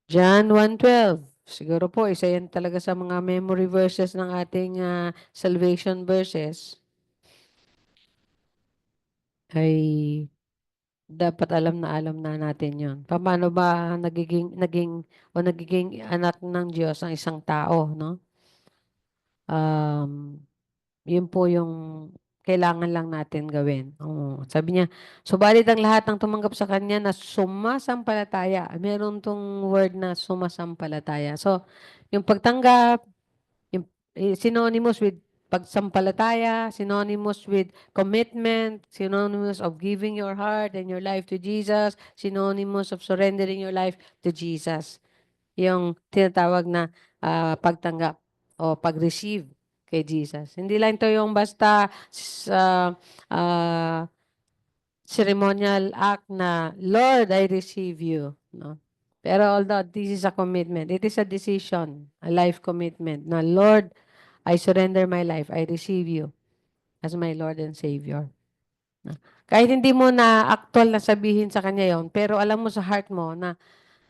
John 1:12. Siguro po, isa yan talaga sa mga memory verses ng ating salvation verses. Ay dapat alam na natin yon. Paano ba nagiging anak ng Diyos ang isang tao, no? Yun po yung kailangan lang natin gawin. Sabi niya, subalit ang lahat ng tumanggap sa Kanya na sumasampalataya. Meron tong word na sumasampalataya. So, yung pagtanggap, yung, synonymous with pagsampalataya, synonymous with commitment, synonymous of giving your heart and your life to Jesus, synonymous of surrendering your life to Jesus. Yung tinatawag na pagtanggap o pag-receive kay Jesus. Hindi lang ito yung basta sa ceremonial act na, Lord, I receive you. No? Pero although this is a commitment, it is a decision, a life commitment na, Lord, I surrender my life. I receive you as my Lord and Savior. No? Kahit hindi mo na actual na sabihin sa Kanya yon, pero alam mo sa heart mo na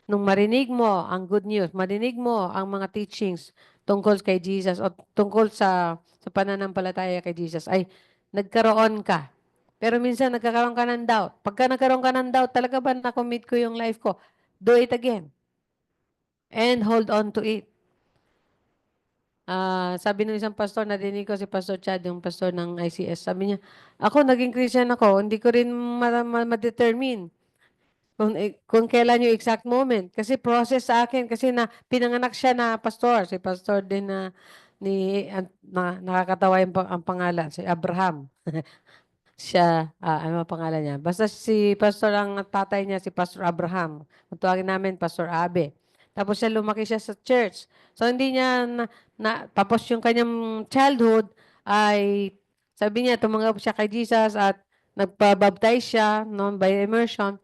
nung marinig mo ang good news, marinig mo ang mga teachings tungkol kay Jesus o tungkol sa pananampalataya kay Jesus, ay nagkaroon ka. Pero minsan nagkakaroon ka ng doubt. Pagka nagkaroon ka ng doubt, talaga ba na-commit ko yung life ko? Do it again. And hold on to it. Sabi ng isang pastor, nadinig ko si Pastor Chad, yung pastor ng ICS, sabi niya, ako, naging Christian ako, hindi ko rin ma-determine kung kailan yung exact moment. Kasi process sa akin, kasi pinanganak siya na pastor, si pastor din na nakakatawa ang pangalan, si Abraham. Siya, ano ang pangalan niya? Basta si pastor, ang tatay niya, si Pastor Abraham. Ang tawagin namin, Pastor Abe. Tapos lumaki siya sa church. So, hindi niya tapos yung kanyang childhood ay, sabi niya, tumanggap siya kay Jesus at nagpa-baptize siya, no, by immersion.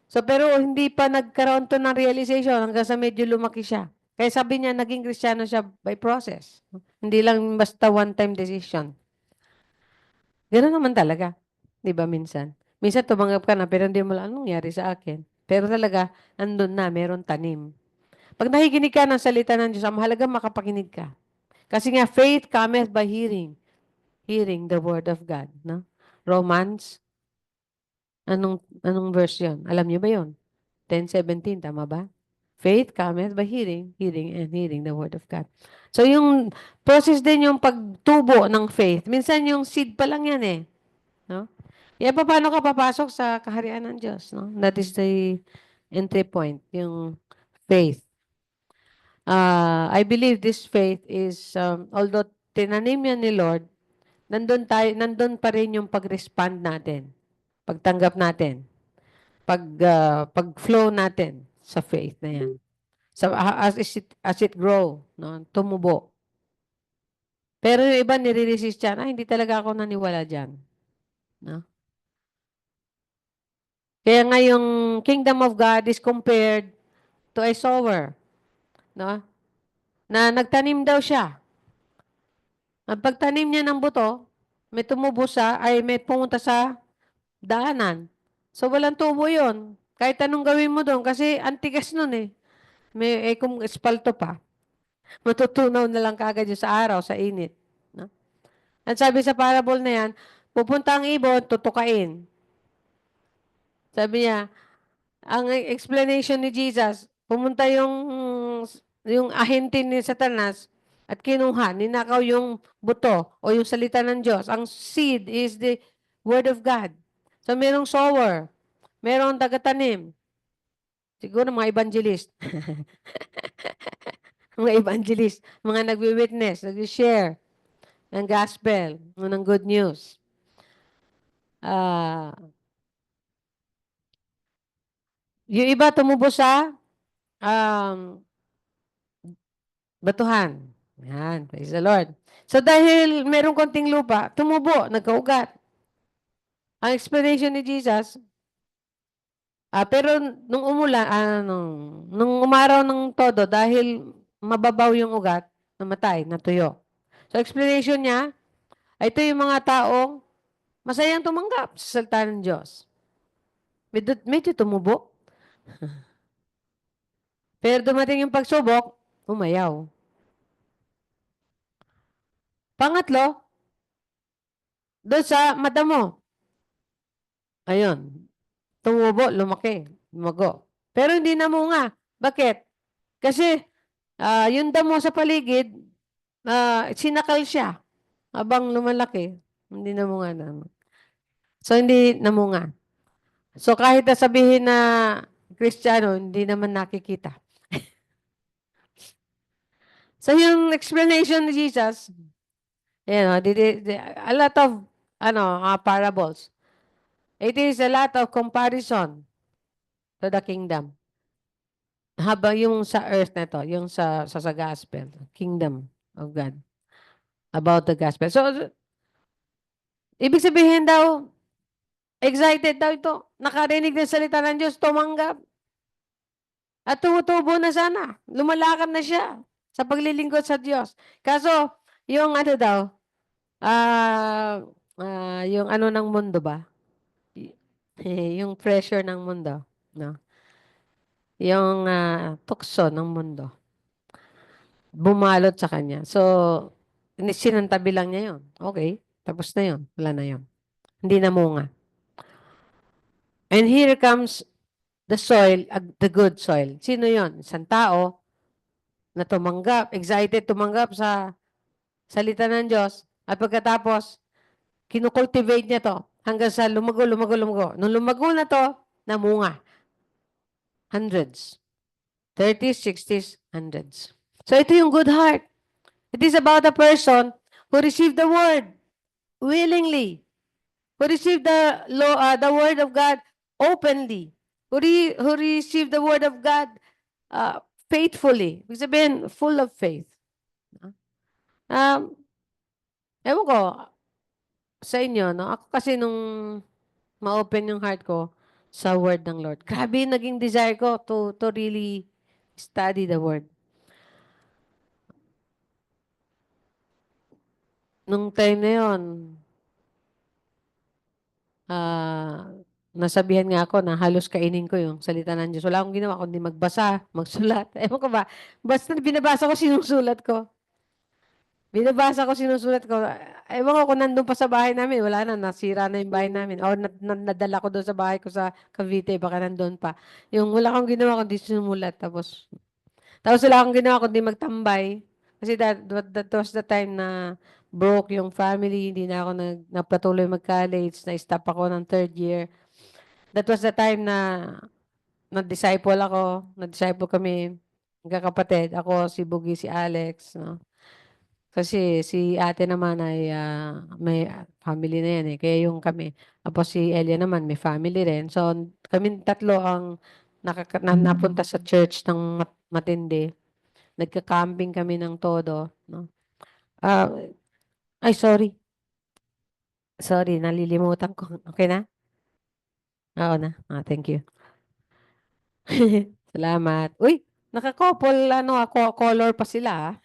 So, pero hindi pa nagkaroon to ng realization hanggang sa medyo lumaki siya. Kaya sabi niya, naging Kristiyano siya by process. Hindi lang basta one-time decision. Ganoon naman talaga. Di ba minsan? Minsan tumanggap ka na pero hindi mo alam anong nangyari sa akin. Pero talaga, andun na, meron tanim. Pag nakikinig ka ng salita ng Diyos, ang mahalaga makapakinig ka. Kasi nga, faith cometh by hearing. Hearing the word of God. No? Romans, anong verse yun? Alam niyo ba yun? 10:17, tama ba? Faith cometh by hearing, hearing and hearing the word of God. So yung process din yung pagtubo ng faith. Minsan yung seed pa lang yan eh. No? Paano ka papasok sa kaharian ng Diyos? No? That is the entry point, yung faith. I believe this faith is, although tinanim yan ni Lord, nandun pa rin yung pag-respond natin, pagtanggap natin, pag-flow natin sa faith na yan. So, as it grow, no? Tumubo. Pero yung iba nire-resist yan, hindi talaga ako naniwala dyan. No? Kaya nga yung kingdom of God is compared to a sower. No? Na nagtanim daw siya. Ang pagtanim niya ng buto, may tumubo may pumunta sa daanan. So, walang tubo yun. Kahit anong gawin mo doon, kasi antigas nun eh. Kung espalto pa, matutunaw na lang kagad yun sa araw, sa init. No? At sabi sa parable na yan, pupunta ang ibon, tutukain. Sabi niya, ang explanation ni Jesus, pumunta yung ahente ni Satanas at kinuha, ninakaw yung buto o yung salita ng Diyos. Ang seed is the word of God. So, merong sower, merong tagatanim. Siguro mga evangelist. Mga evangelist, mga nagwi-witness, nag-share. ng gospel, ng good news. Ah, yung iba tumubo sa um, batuhan. Yan, praise the Lord. So dahil meron konting lupa, tumubo, nagkaugat. Ang explanation ni Jesus, pero nung nung umaraw ng todo, dahil mababaw yung ugat, namatay, natuyo. So explanation niya, ito yung mga taong masayang tumanggap sa salita ng Diyos. Medyo tumubo. Pero dumating yung pagsubok, umayaw. Pangatlo, doon sa mata mo. Ayun, tumubo, lumaki, lumago. Pero hindi namunga. Bakit? Kasi yung damo sa paligid, sinakal siya habang lumalaki. Hindi namunga naman. So, hindi namunga. So, kahit na sabihin na Kristiyano, hindi naman nakikita. So, yung explanation ni Jesus, a lot of parables. It is a lot of comparison to the kingdom. Habang yung sa earth na to, yung sa gospel, kingdom of God, about the gospel. So, ibig sabihin daw, excited daw ito, nakarinig ng salita ng Diyos, tumanggap. At tumutubo na sana, lumalakad na siya sa paglilingkod sa Diyos. Kaso, yung yung ng mundo ba? Yung pressure ng mundo, no? Yung tukso ng mundo. Bumalot sa kanya. So, sinantabi lang niya yun. Okay, tapos na yun. Wala na yun. Hindi na munga. And here comes the soil, the good soil. Sino yun? Isang tao na tumanggap, excited tumanggap sa salita ng Diyos. At pagkatapos, kinukultivate niya to hanggang sa lumago. Nung lumago na to, namunga. Hundreds. 30s, 60s, hundreds. So ito yung good heart. It is about a person who received the word willingly, who received the word of God openly, who received the word of God faithfully. Ibig sabihin, full of faith. Ewan ko, sa inyo, no? Ako kasi nung ma-open yung heart ko sa word ng Lord. Grabe yung naging desire ko to really study the word. Nung time na yun, nasabihan nga ako na halos kainin ko yung salita ng Diyos. Wala akong ginawa kundi magbasa, magsulat. Ewan ko ba? Basta binabasa ko, sinusulat ko. Binabasa ko, sinusulat ko. Ewan ko kung nandun pa sa bahay namin. Wala na, nasira na yung bahay namin. O nadala ko doon sa bahay ko sa Cavite, baka nandun pa. Yung wala akong ginawa kundi sinumulat. Tapos wala akong ginawa kundi magtambay. Kasi that was the time na broke yung family. Hindi na ako nagpatuloy mag-college. Na-stop ako ng third year. That was the time na na-disciple ako. Na-disciple kami. Magkakapatid. Ako, si Bugi, si Alex. No? Kasi si ate naman ay may family na yan eh. Kaya yung kami. Tapos si Elia naman may family rin. So kami tatlo ang napunta sa church ng matindi. Nagka-camping kami ng todo. No? Ay, sorry. Sorry, nalilimutan ko. Okay na? Oo na. Thank you. Salamat. Uy, naka-couple, ako, color pa sila.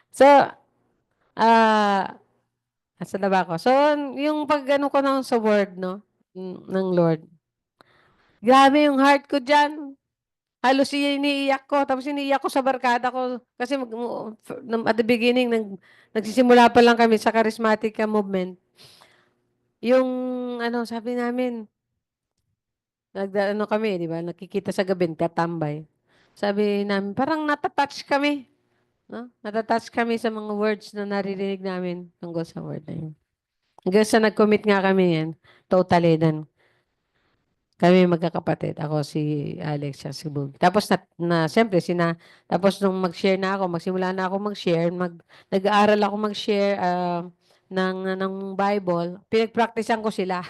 So, asan na ba ako? So, yung pag-ano ko sa word, no? Ng Lord. Grabe yung heart ko dyan. Halos iniiyak ko. Tapos iniiyak ko sa barkada ko. Kasi at the beginning, nagsisimula pa lang kami sa charismatic movement. Yung, sabi namin, kami, di ba? Nakikita sa gabi, katambay. Sabi namin, parang natatouch kami. No? Natatouch kami sa mga words na naririnig namin tungkol sa word na yun. Hanggang sa nag-commit nga kami yan, totally then. Kami magkakapatid. Ako si Alex, siya si Bug. Tapos siyempre, tapos nung mag-share na ako, magsimula na ako mag-share, nag-aaral ako mag-share ng Bible, pinag-practicean ko sila.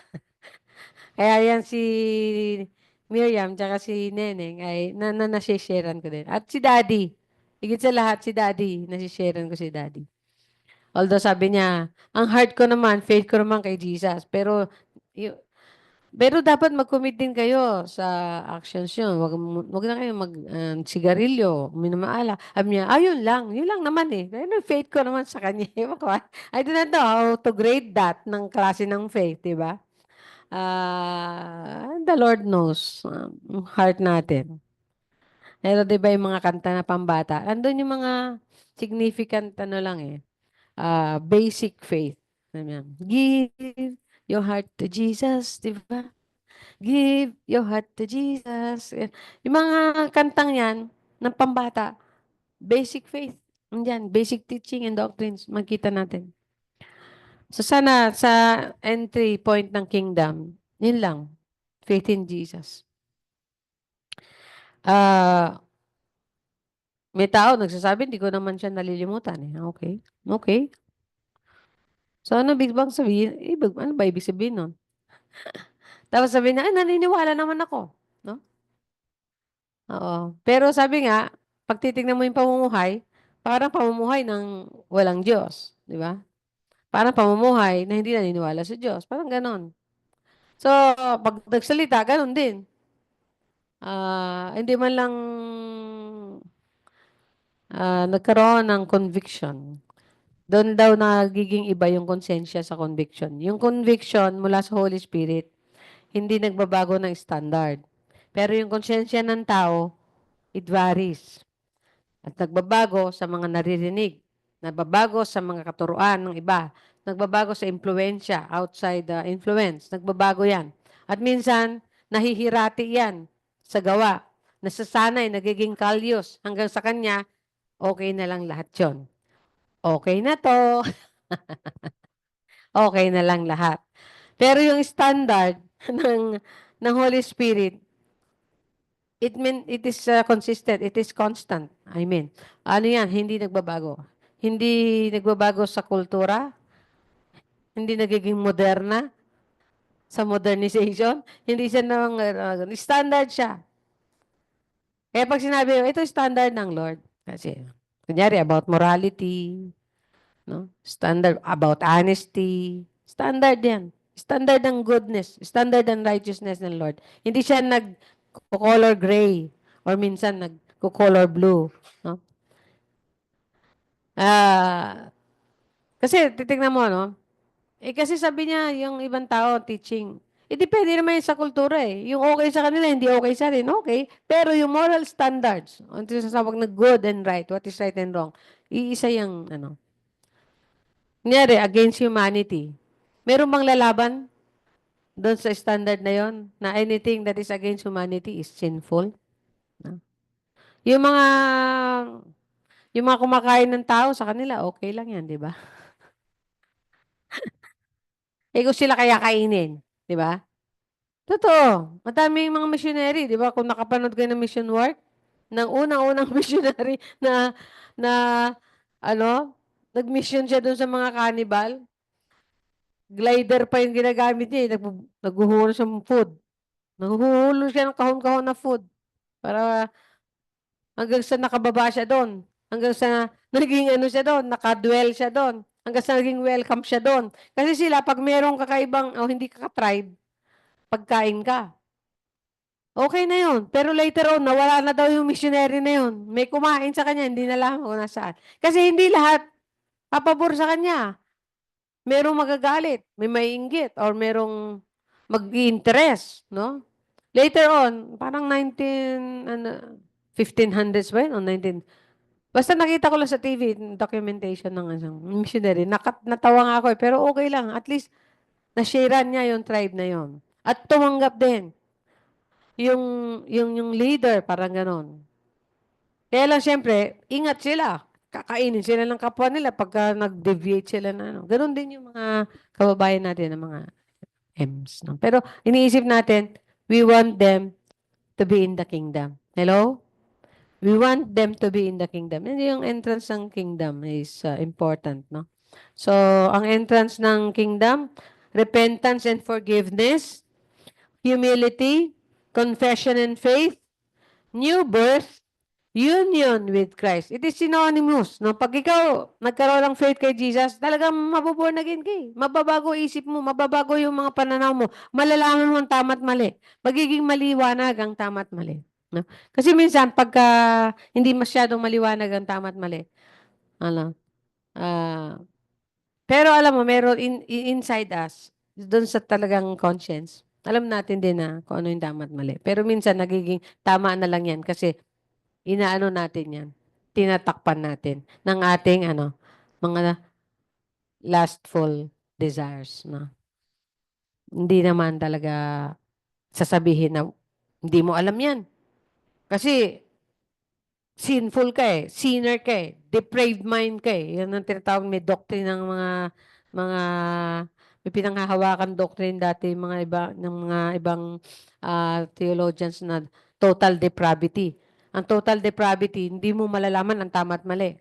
Kaya yan si Miriam, tsaka si Neneng, ay nasisharean ko din. At si Daddy. Higit sa lahat, si Daddy. Nasisharean ko si Daddy. Although sabi niya, ang heart ko naman, faith ko naman kay Jesus. Pero dapat mag-commit din kayo sa actions yun. Wag na kayo sigarilyo, minumaalak. Sabi niya, yun lang naman eh. Pero faith ko naman sa kanya. Ewan ko, I do not know how to grade that ng klase ng faith, di ba? The Lord knows ang heart natin. Pero di ba yung mga kanta na pambata, andun yung mga significant lang eh. Basic faith. Give your heart to Jesus, di ba? Give your heart to Jesus. Yung mga kantang yan, ng pambata, basic faith. Yan, basic teaching and doctrines, makita natin. So sana sa entry point ng kingdom, yun lang, faith in Jesus. May tao nagsasabi, hindi ko naman siya nalilimutan eh. Okay. Okay. So ano bang sabihin? Ano ba ibig sabihin nun? Tapos sabi niya, naniniwala naman ako. No? Oo. Pero sabi nga, pag titignan mo yung pamumuhay, parang pamumuhay ng walang Diyos. Di ba? Parang pamumuhay na hindi naniniwala sa Diyos. Parang ganon. So, pag nagsalita, ganon din. Hindi man lang nagkaroon ng conviction. Doon daw nagiging iba yung konsensya sa conviction. Yung conviction mula sa Holy Spirit, hindi nagbabago ng standard. Pero yung konsensya ng tao, it varies. At nagbabago sa mga naririnig. Nagbabago sa mga katuruan ng iba. Nagbabago sa impluensya, outside the influence. Nagbabago yan. At minsan, nahihirati yan sa gawa. Nasasanay, nagiging kalyos. Hanggang sa kanya, okay na lang lahat yon. Okay na to. Okay na lang lahat. Pero yung standard ng Holy Spirit, it is consistent, it is constant. I mean, ano yan, hindi nagbabago. Hindi nagbabago sa kultura, hindi nagiging moderna sa modernization, hindi siya standard siya. Kaya pag sinabi, ito standard ng Lord. Kasi, kunyari, about morality, no? Standard about honesty. Standard yan. Standard ng goodness. Standard ng righteousness ng Lord. Hindi siya nag-color gray or minsan nag-color blue. No? Kasi titignan mo, no? Kasi sabi niya, yung ibang tao teaching, depende naman yun sa kultura eh. Yung okay sa kanila, hindi okay sa atin. Okay. Pero yung moral standards, ang tinasawag na good and right, what is right and wrong, iisa yung, kunyari, against humanity. Meron bang lalaban doon sa standard na yon na anything that is against humanity is sinful? No? Yung mga kumakain ng tao sa kanila, okay lang yan, di ba? Kung sila kaya kainin, di ba? Totoo. Madaming mga missionary, di ba? Kung nakapanood kayo ng mission work, ng unang-unang missionary na nag-mission siya doon sa mga cannibal, glider pa yung ginagamit niya. Naghuhulog siya ng food. Naghuhulog siya ng kahon-kahon na food. Para hanggang sa nakababa siya doon. Hanggang sa naging siya doon. Nakadwell siya doon. Hanggang sa naging welcome siya doon. Kasi sila, pag merong kakaibang o hindi ka-tribe, pagkain ka. Okay na yun. Pero later on, nawala na daw yung missionary na yun. May kumain sa kanya, hindi na lang kung nasaan. Kasi hindi lahat papabor sa kanya. Merong magagalit, may maiinggit, or merong mag-i-interest, no? Later on, parang 1500s ba yun? O 19... Basta nakita ko lang sa TV, documentation ng isang missionary. Natawa nga ako pero okay lang. At least, na-sharean niya yung tribe na yon. At tumanggap din. Yung leader, parang ganon. Kaya lang, syempre, ingat sila. Kakainin sila ng kapwa nila pagka nag-deviate sila na Ganon din yung mga kababayan natin, ng mga M's. No? Pero iniisip natin, We want them to be in the kingdom. Hello? We want them to be in the kingdom. And yung entrance ng kingdom is important, no? So, ang entrance ng kingdom, repentance and forgiveness, humility, confession and faith, new birth, union with Christ. It is synonymous. No? Pag ikaw nagkaroon ng faith kay Jesus, talagang mabuborn again ka eh. Mababago isip mo, mababago yung mga pananaw mo, malalaman mo ang tama at mali. Magiging maliwanag ang tama at mali. No? Kasi minsan, pagka hindi masyadong maliwanag ang tama at mali, ano, pero alam mo, meron inside us, doon sa talagang conscience, alam natin din na kung ano yung tama at mali. Pero minsan, nagiging tama na lang yan kasi inaano natin yan, tinatakpan natin ng ating mga lustful desires. No? Hindi naman talaga sasabihin na hindi mo alam yan. Kasi sinful ka eh, sinner ka eh, depraved mind ka eh. Yan ang tinatawag may doctrine ng mga may pinanghahawakan doctrine dati mga iba ng mga ibang theologians na total depravity. Ang total depravity, hindi mo malalaman ang tama at mali.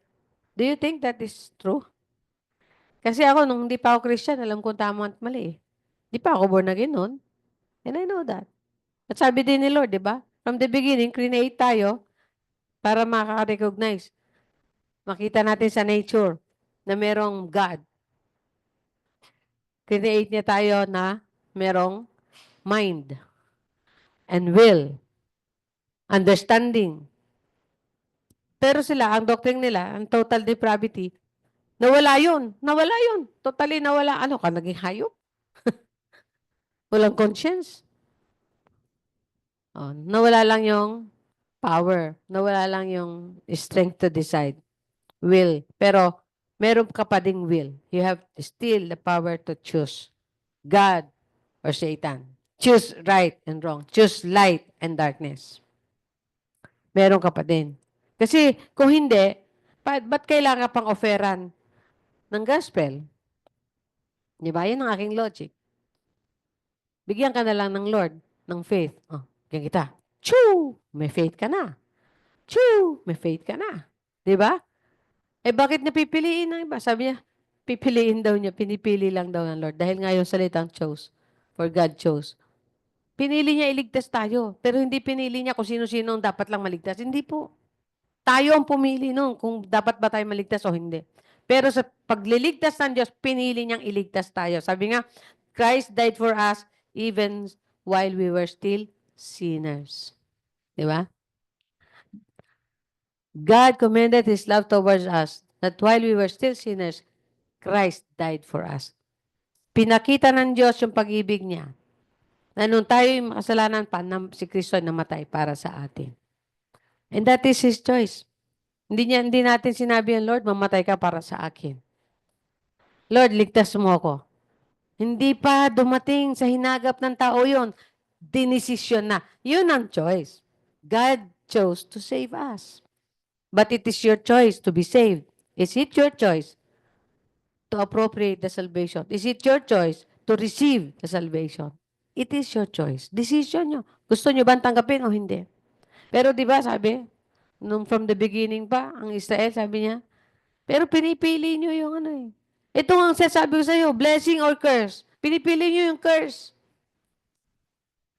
Do you think that is true? Kasi ako, nung hindi pa ako Christian, alam ko ang tama at mali. Hindi pa ako born again noon. And I know that. At sabi din ni Lord, di ba? From the beginning, create tayo para makaka-recognize. Makita natin sa nature na merong God. Create niya tayo na merong mind and will, understanding. Pero sila, ang doctrine nila, ang total depravity, nawala yun. Nawala yun. Totally nawala. Ano ka, naging hayop? Walang conscience. Oh, nawala lang yung power. Nawala lang yung strength to decide. Will. Pero, meron ka pa ding will. You have still the power to choose God or Satan. Choose right and wrong. Choose light and darkness. Meron ka pa din. Kasi kung hindi, ba't kailangan pang offeran ng gospel? Di ba? Yan ang aking logic. Bigyan ka na lang ng Lord ng faith. Oh, bigyan kita. Choo! May faith ka na. Choo! May faith ka na. Di ba? Eh bakit niya pipiliin ng iba? Sabi niya, pipiliin daw niya, pinipili lang daw ng Lord. Dahil nga yung salitang chose, for God chose. Pinili niya iligtas tayo, pero hindi pinili niya kung sino-sino ang dapat lang maligtas. Hindi po. Tayo ang pumili nun kung dapat ba tayo maligtas o hindi. Pero sa pagliligtas ng Diyos, pinili niyang iligtas tayo. Sabi nga, Christ died for us even while we were still sinners. Di ba? God commended His love towards us that while we were still sinners, Christ died for us. Pinakita ng Diyos yung pag-ibig niya na nung tayo yung makasalanan pa, si Kristo ay namatay para sa atin. And that is His choice. Hindi natin sinabi ang Lord, mamatay ka para sa akin. Lord, ligtas mo ako. Hindi pa dumating sa hinagap ng tao yun. Dinesisyon na. Yun ang choice. God chose to save us. But it is your choice to be saved. Is it your choice to appropriate the salvation? Is it your choice to receive the salvation? It is your choice. Decision nyo. Gusto nyo ba tanggapin o hindi? Pero di ba sabi, nung from the beginning pa, ang Israel, sabi niya, pero pinipili nyo yung ano eh. Ito ang sasabi ko sa iyo, blessing or curse. Pinipili nyo yung curse.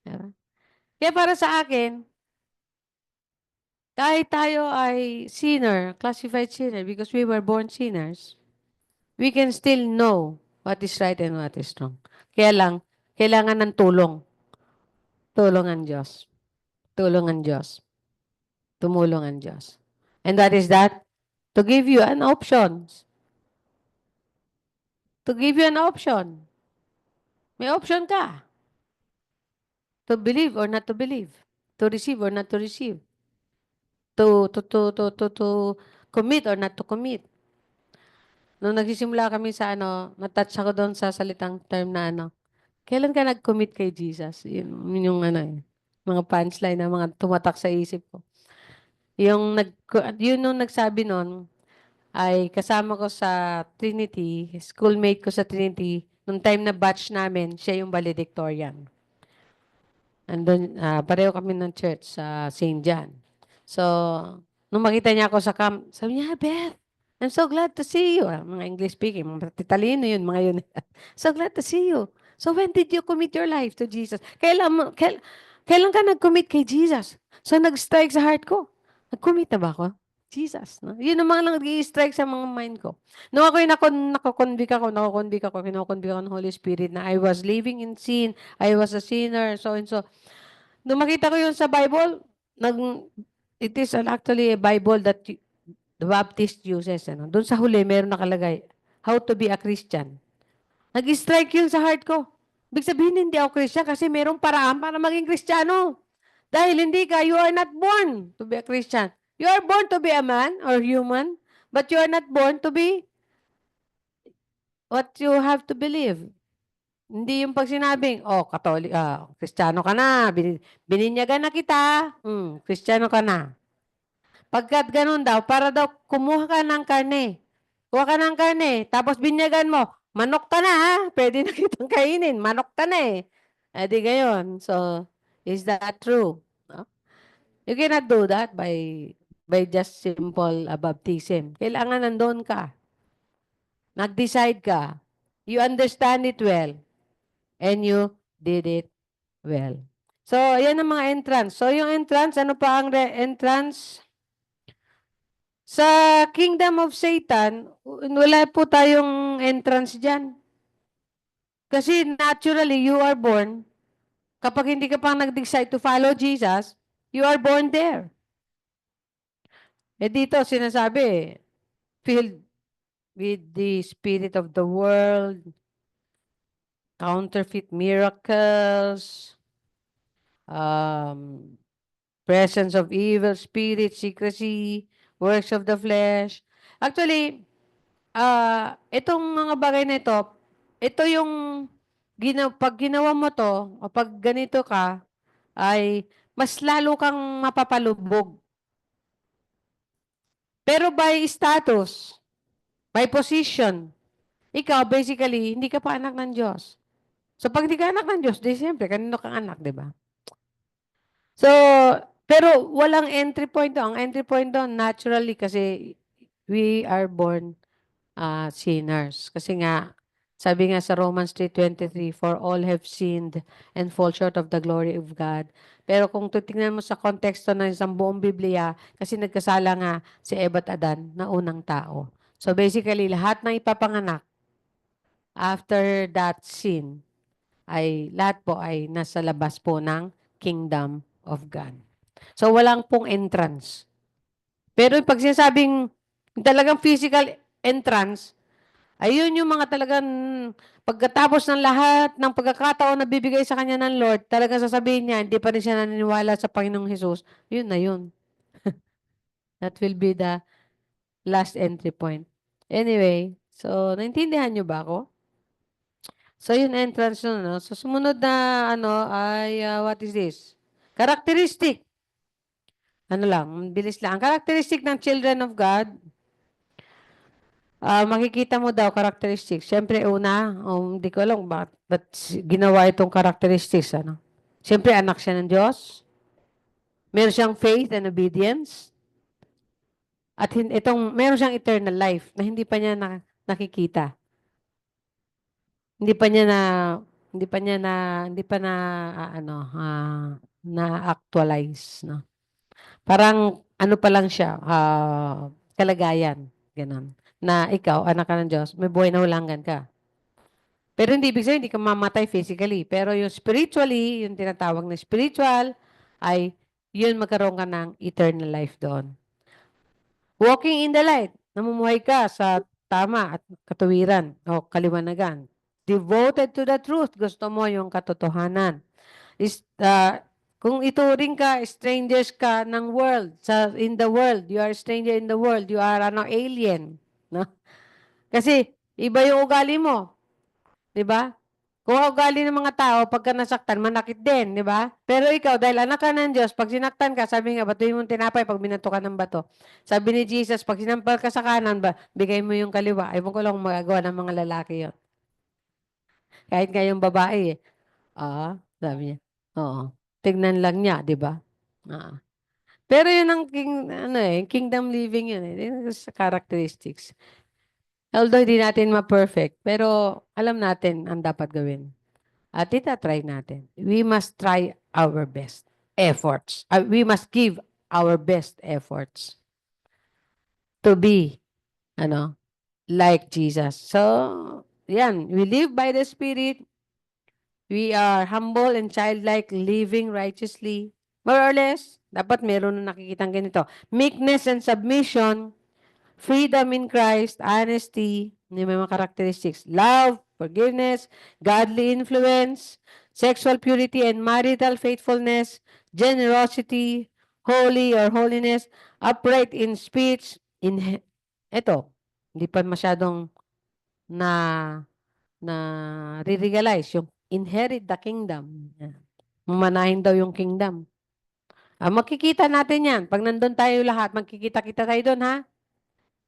Diba? Kaya para sa akin, kahit tayo ay sinner, classified sinner, because we were born sinners, we can still know what is right and what is wrong. Kaya lang, kailangan ng tulong. Tulong ang Diyos. Tulong ang Diyos. Tumulong ang Diyos. And that is that, to give you an option. To give you an option. May option ka. To believe or not to believe. To receive or not to receive. To commit or not to commit. Nung nagsisimula kami sa natouch ako doon sa salitang term na kailan ka nag-commit kay Jesus? Yun yung mga punchline na mga tumatak sa isip ko. Yun nung nagsabi noon, ay kasama ko sa Trinity, schoolmate ko sa Trinity, nung time na batch namin, siya yung valedictorian. Andun, pareho kami ng church sa St. John. So, nung makita niya ako sa camp, sabi niya, Beth, I'm so glad to see you. Mga English speaking, mga titalino yun, mga yun. So glad to see you. So when did you commit your life to Jesus? Kailan ka nag-commit kay Jesus? So nag-strike sa heart ko. Nag-commit na ba ako? Jesus. No? Yun ang mga nag-i-strike sa mga mind ko. Nung ako'y nakokonvict ako ng Holy Spirit na I was living in sin, I was a sinner, so and so. Nung makita ko yun sa Bible, it is actually a Bible that the Baptist uses. Ano? Doon sa huli, meron nakalagay, how to be a Christian. Nag-strike yun sa heart ko. Ibig sabihin, hindi ako Christian kasi merong paraan para maging Kristiyano. Dahil hindi ka, you are not born to be a Christian. You are born to be a man or human, but you are not born to be what you have to believe. Hindi yung pag sinabing, Kristiyano ka na, bininyagan na kita, Kristiyano ka na. Pagkat ganun daw, para daw kumuha ka ng karne. Kuha ka ng karne, tapos binyagan mo, manok ka na ha, pwede na kitang kainin, manok ka na eh. Eh di gayon. So, is that true? No? You cannot do that by just simple baptism. Kailangan nandoon ka. Nag-decide ka. You understand it well. And you did it well. So, yan ang mga entrance. So, yung entrance, ano pa ang entrance? Sa kingdom of Satan, wala po tayong entrance dyan. Kasi naturally, you are born. Kapag hindi ka pang nag-decide to follow Jesus, you are born there. Eh dito, sinasabi, filled with the spirit of the world, counterfeit miracles, presence of evil spirit, secrecy, works of the flesh. Actually, itong mga bagay na ito yung pag ginawa mo to, o pag ganito ka, ay mas lalo kang mapapalubog. Pero by status, by position, ikaw basically, hindi ka pa anak ng Diyos. So pag hindi ka anak ng Diyos, di siyempre, kanino kang anak, di ba? So, pero walang entry point doon. Ang entry point doon, naturally, kasi we are born sinners. Kasi nga, sabi nga sa Romans 3:23, for all have sinned and fall short of the glory of God. Pero kung titingnan mo sa konteksto ng isang buong Biblia, kasi nagkasala nga si Eva at Adan na unang tao. So basically, lahat ng ipapanganak after that sin, ay lahat po ay nasa labas po ng kingdom of God. So walang pong entrance. Pero pag sinasabing talagang physical entrance, ayun yung mga talagang pagkatapos ng lahat ng pagkakataon na bibigay sa kanya ng Lord, talagang sasabihin niya, hindi pa rin siya naniniwala sa Panginoong Jesus, yun na yun. That will be the last entry point. Anyway, so naintindihan niyo ba ako? So yun entrance nun, no? So sumunod na ay what is this? Characteristic. Ano lang, bilis lang. Ang characteristic ng children of God, makikita mo daw characteristics. Siyempre, una, hindi ko alam ba't ginawa itong characteristics. Ano? Siyempre, anak siya ng Diyos. Meron siyang faith and obedience. At meron siyang eternal life na hindi pa niya nakikita. Hindi pa na-actualize. No? Parang, ano pa lang siya, kalagayan. Ganon. Na ikaw, anak ka ng Diyos, may buhay na hulangan ka. Pero hindi ibig sabihin, hindi ka mamatay physically. Pero yung spiritually, yung tinatawag na spiritual, ay yun magkaroon ka ng eternal life doon. Walking in the light, namumuhay ka sa tama at katuwiran o kaliwanagan. Devoted to the truth, gusto mo yung katotohanan. Kung ituring ka, strangers ka ng world, in the world, you are a stranger in the world, you are alien. No? Kasi, iba yung ugali mo. Di ba? Kung ugali ng mga tao, pagka nasaktan, manakit din, di ba? Pero ikaw, dahil anak ka ng Diyos, pag sinaktan ka, sabi nga, batuin mong tinapay pag binato ka ng bato. Sabi ni Jesus, pag sinampal ka sa kanan, bigay mo yung kaliwa. Ay, mo ko lang magagawa ng mga lalaki yon. Kahit nga yung babae eh. Sabi niya. Oo. Tignan lang niya, di ba? Ah. Pero yun ang kingdom living yun eh. Yun sa characteristics. Although di natin ma-perfect, pero alam natin ang dapat gawin. At try natin. We must try our best efforts. We must give our best efforts to be, like Jesus. So, yan. We live by the Spirit. We are humble and childlike, living righteously. More or less, dapat meron na nakikitang ganito. Meekness and submission, freedom in Christ, honesty, may mga characteristics. Love, forgiveness, godly influence, sexual purity and marital faithfulness, generosity, holy or holiness, upright in speech, eto, hindi pa masyadong na re-realize yung inherit the kingdom. Manahin daw yung kingdom. Makikita natin yan. Pag nandun tayo lahat, magkikita-kita tayo doon, ha?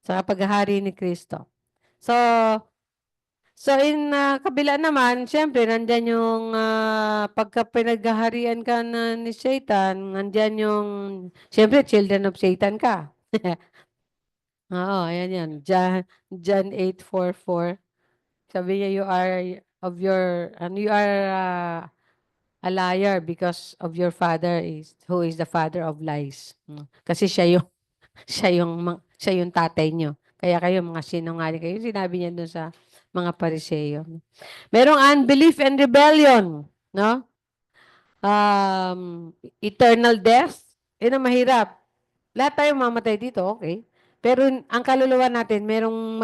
Sa paghahari ni Kristo. So in kabila naman, syempre, nandyan yung pagka pinaghaharian ka ni Satan, nandyan yung, syempre, children of Satan ka. Oo, ayan yan. John 8:44. Sabi niya, you are a liar because of your father who is the father of lies. Kasi siya yung tatay nyo. Kaya kayo mga sinungaling kayo. Sinabi niya doon sa mga Pariseo. Merong unbelief and rebellion, no? Eternal death, yun ang mahirap. Lahat tayo mamatay dito, okay. Pero ang kaluluwa natin, merong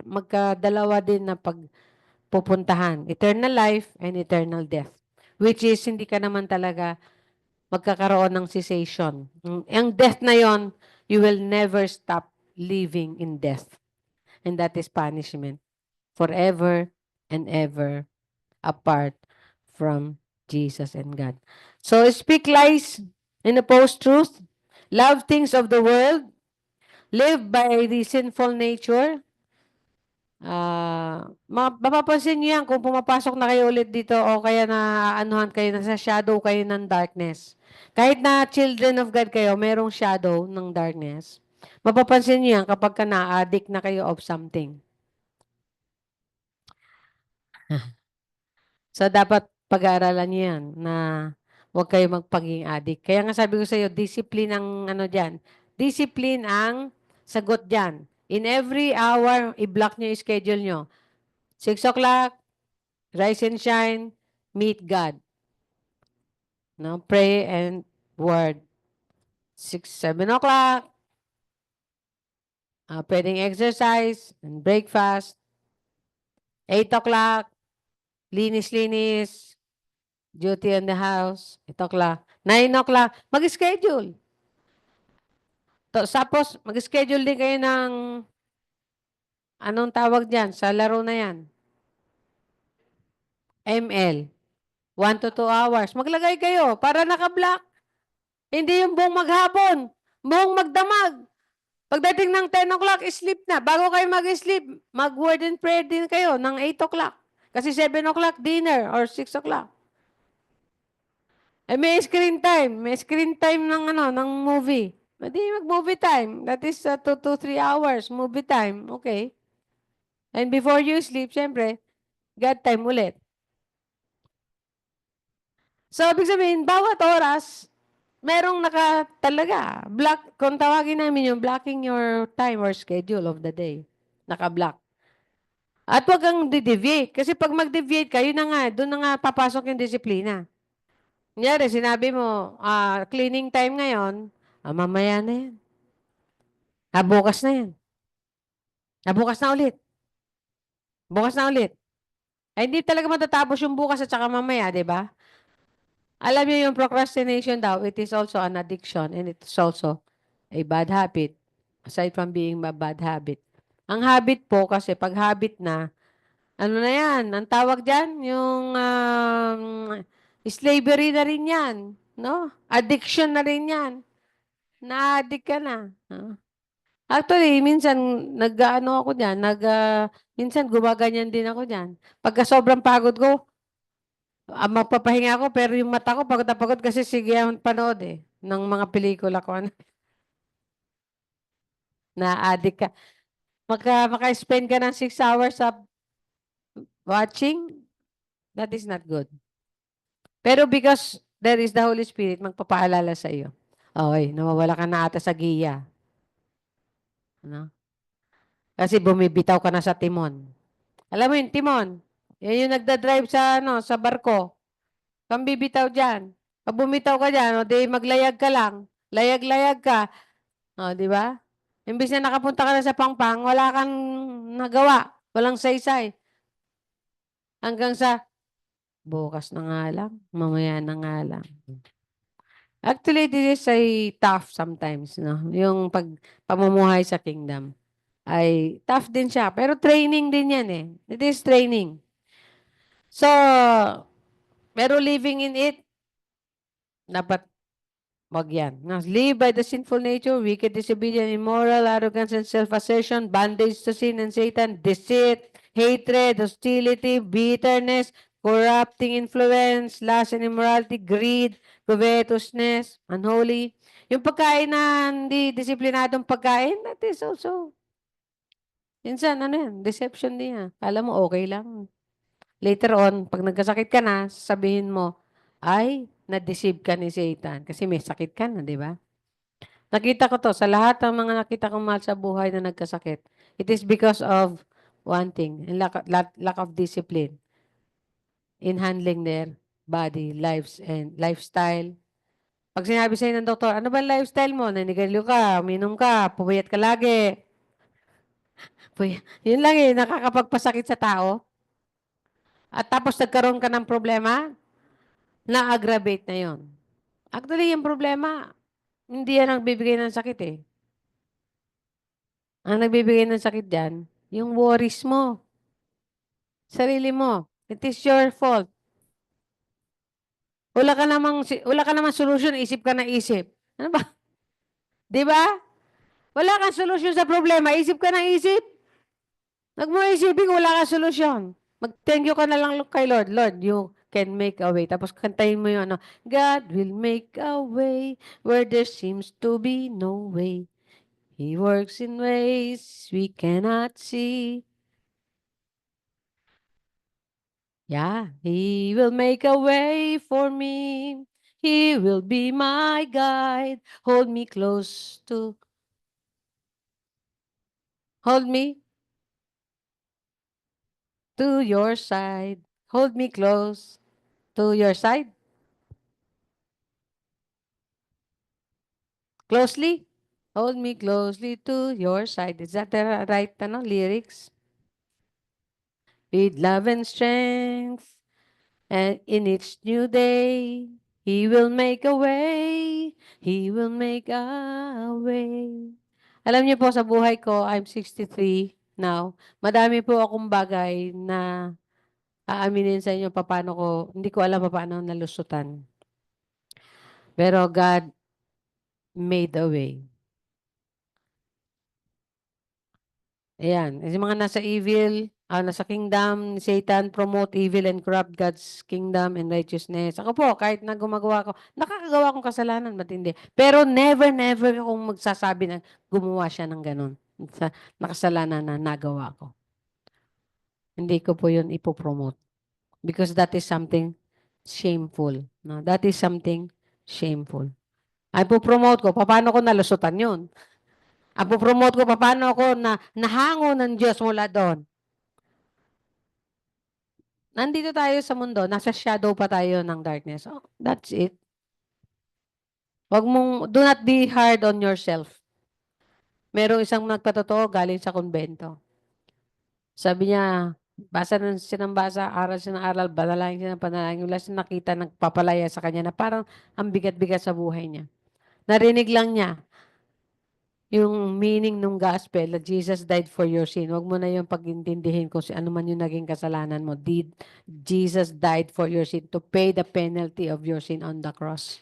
magkadalawa din na pagpupuntahan. Eternal life and eternal death. Which is, hindi ka naman talaga magkakaroon ng cessation. Ang death na yon, you will never stop living in death. And that is punishment. Forever and ever apart from Jesus and God. So speak lies and oppose truth. Love things of the world. Live by the sinful nature. Mapapansin niyo yan kung pumapasok na kayo ulit dito o kaya na anuhan kayo, nasa shadow kayo ng darkness. Kahit na children of God kayo, merong shadow ng darkness. Mapapansin niyo yan kapag ka na-addict na kayo of something. So, dapat pag-aaralan niyo yan na huwag kayo magpaging addict. Kaya nga sabi ko sa iyo, discipline ang dyan. Discipline ang sagot dyan. In every hour, i-block niyo yung schedule niyo. 6 o'clock, rise and shine, meet God. No, pray and word. 7 o'clock, pwedeng exercise and breakfast. 8 o'clock, linis-linis, duty in the house. 8 o'clock. 9 o'clock, mag-schedule. Tapos, mag-schedule din kayo ng anong tawag dyan sa laro na yan? ML. 1 to 2 hours. Maglagay kayo para naka-block. Hindi yung buong maghapon, buong magdamag. Pagdating ng 10 o'clock, sleep na. Bago kayo mag-sleep, mag-word and prayer din kayo ng 8 o'clock. Kasi 7 o'clock, dinner or 6 o'clock. May screen time. May screen time ng movie. Hindi mag-movie time. That is 2 to 3 hours movie time. Okay. And before you sleep, syempre, God time ulit. So, ibig sabihin, bawat oras, merong talaga, block, kung tawagin namin yung blocking your time or schedule of the day. Naka-block. At huwag kang deviate. Kasi pag mag-deviate ka, yun na nga, doon na nga papasok yung disiplina. Kunyari, sinabi mo, cleaning time ngayon, mamaya na yan. Bukas na yan. Bukas na ulit. Bukas na ulit. Ay, hindi talaga matatapos yung bukas at saka mamaya, di ba? Alam niyo yung procrastination daw, it is also an addiction and it is also a bad habit. Aside from being a bad habit. Ang habit po kasi pag habit na, ano na yan, ang tawag dyan, yung slavery na rin yan. No? Addiction na rin yan. Na-addict ka na. Actually, minsan, nag-ano ako dyan, minsan gumaganyan din ako dyan. Pagka sobrang pagod ko, Magpapahinga ako, pero yung mata ko, pagod na pagod kasi sige ang panood ng mga pelikula ko. Na-addict ka. Maka-spend ka ng 6 hours sa watching, that is not good. Pero because there is the Holy Spirit, magpapaalala sa iyo. Okay, nawawala ka na ata sa giya. Ano? Kasi bumibitaw ka na sa timon. Alam mo yung timon? Yan yung nagda-drive sa barko. Kang bibitaw dyan. Pag bumitaw ka dyan, o di maglayag ka lang. Layag-layag ka. O, di ba? Imbis na nakapunta ka na sa pangpang, wala kang nagawa. Walang saysay. Hanggang sa, bukas na nga lang, mamaya na nga lang. Actually, this is a tough sometimes, no? Yung pamumuhay sa kingdom ay tough din siya. Pero training din yan eh. It is training. So, pero living in it, dapat wag yan. Live by the sinful nature, wicked, disobedient, immoral, arrogance, and self-assertion, bondage to sin and Satan, deceit, hatred, hostility, bitterness, corrupting influence, lust and immorality, greed, covetousness, unholy. Yung pagkain na hindi disiplinadong pagkain, that is also, minsan, deception din yan. Alam mo, okay lang. Later on, pag nagkasakit ka na, sabihin mo, ay, na-deceive ka ni Satan kasi may sakit ka na, di ba? Nakita ko to sa lahat ng mga nakita kong mahal sa buhay na nagkasakit. It is because of one thing, lack of discipline in handling their body, lives, and lifestyle. Pag sinabi sa'yo ng doktor, ano ba ang lifestyle mo? Nanigalyo ka, uminom ka, pupuyat ka lagi. Yun lang nakakapagpasakit sa tao. At tapos nagkaroon ka ng problema, na-aggravate na yon. Actually, yung problema, hindi yan ang bibigay ng sakit eh. Ang nagbibigay ng sakit dyan, yung worries mo. Sarili mo. It is your fault. Wala ka namang solution, isip ka na isip. Ano ba? Di ba? Wala kang solution sa problema, isip ka na isip. Huwag mo isipin, wala kang solusyon. Mag-thank you ka na lang kay Lord. Lord, you can make a way. Tapos kantahin mo yung God will make a way where there seems to be no way. He works in ways we cannot see. Yeah, He will make a way for me. He will be my guide. Hold me to your side. Hold me close to your side. Closely. Hold me closely to your side. Is that the right lyrics? With love and strength, and in each new day, He will make a way. He will make a way. Alam niyo po, sa buhay ko, I'm 63 now. Madami po akong bagay na aaminin sa inyo paano ko, hindi ko alam paano nalusutan. Pero God made a way. Ayan. Yung mga nasa evil, nasa kingdom, Satan promote evil and corrupt God's kingdom and righteousness. Ako po, kahit na gumagawa ko, nakakagawa akong kasalanan, matindi. Pero never akong magsasabi na gumawa siya ng ganun. Sa nakasalanan na nagawa ko. Hindi ko po yun ipopromote. Because that is something shameful. No? That is something shameful. Ay po-promote ko, paano ko nalusutan yun? Ang po-promote ko, paano ako na nahango ng Diyos mula doon? Nandito tayo sa mundo, nasa shadow pa tayo ng darkness. Oh, that's it. Do not be hard on yourself. Merong isang nagpatotoo galing sa konbento. Sabi niya, basa siya ng basa, aral siya ng aral, panalangin siya ng panalangin. Wala siya nakita nagpapalaya sa kanya na parang ang bigat-bigat sa buhay niya. Narinig lang niya yung meaning ng gospel that Jesus died for your sin. Huwag mo na yung pag-intindihin kung ano man yung naging kasalanan mo. Jesus died for your sin to pay the penalty of your sin on the cross.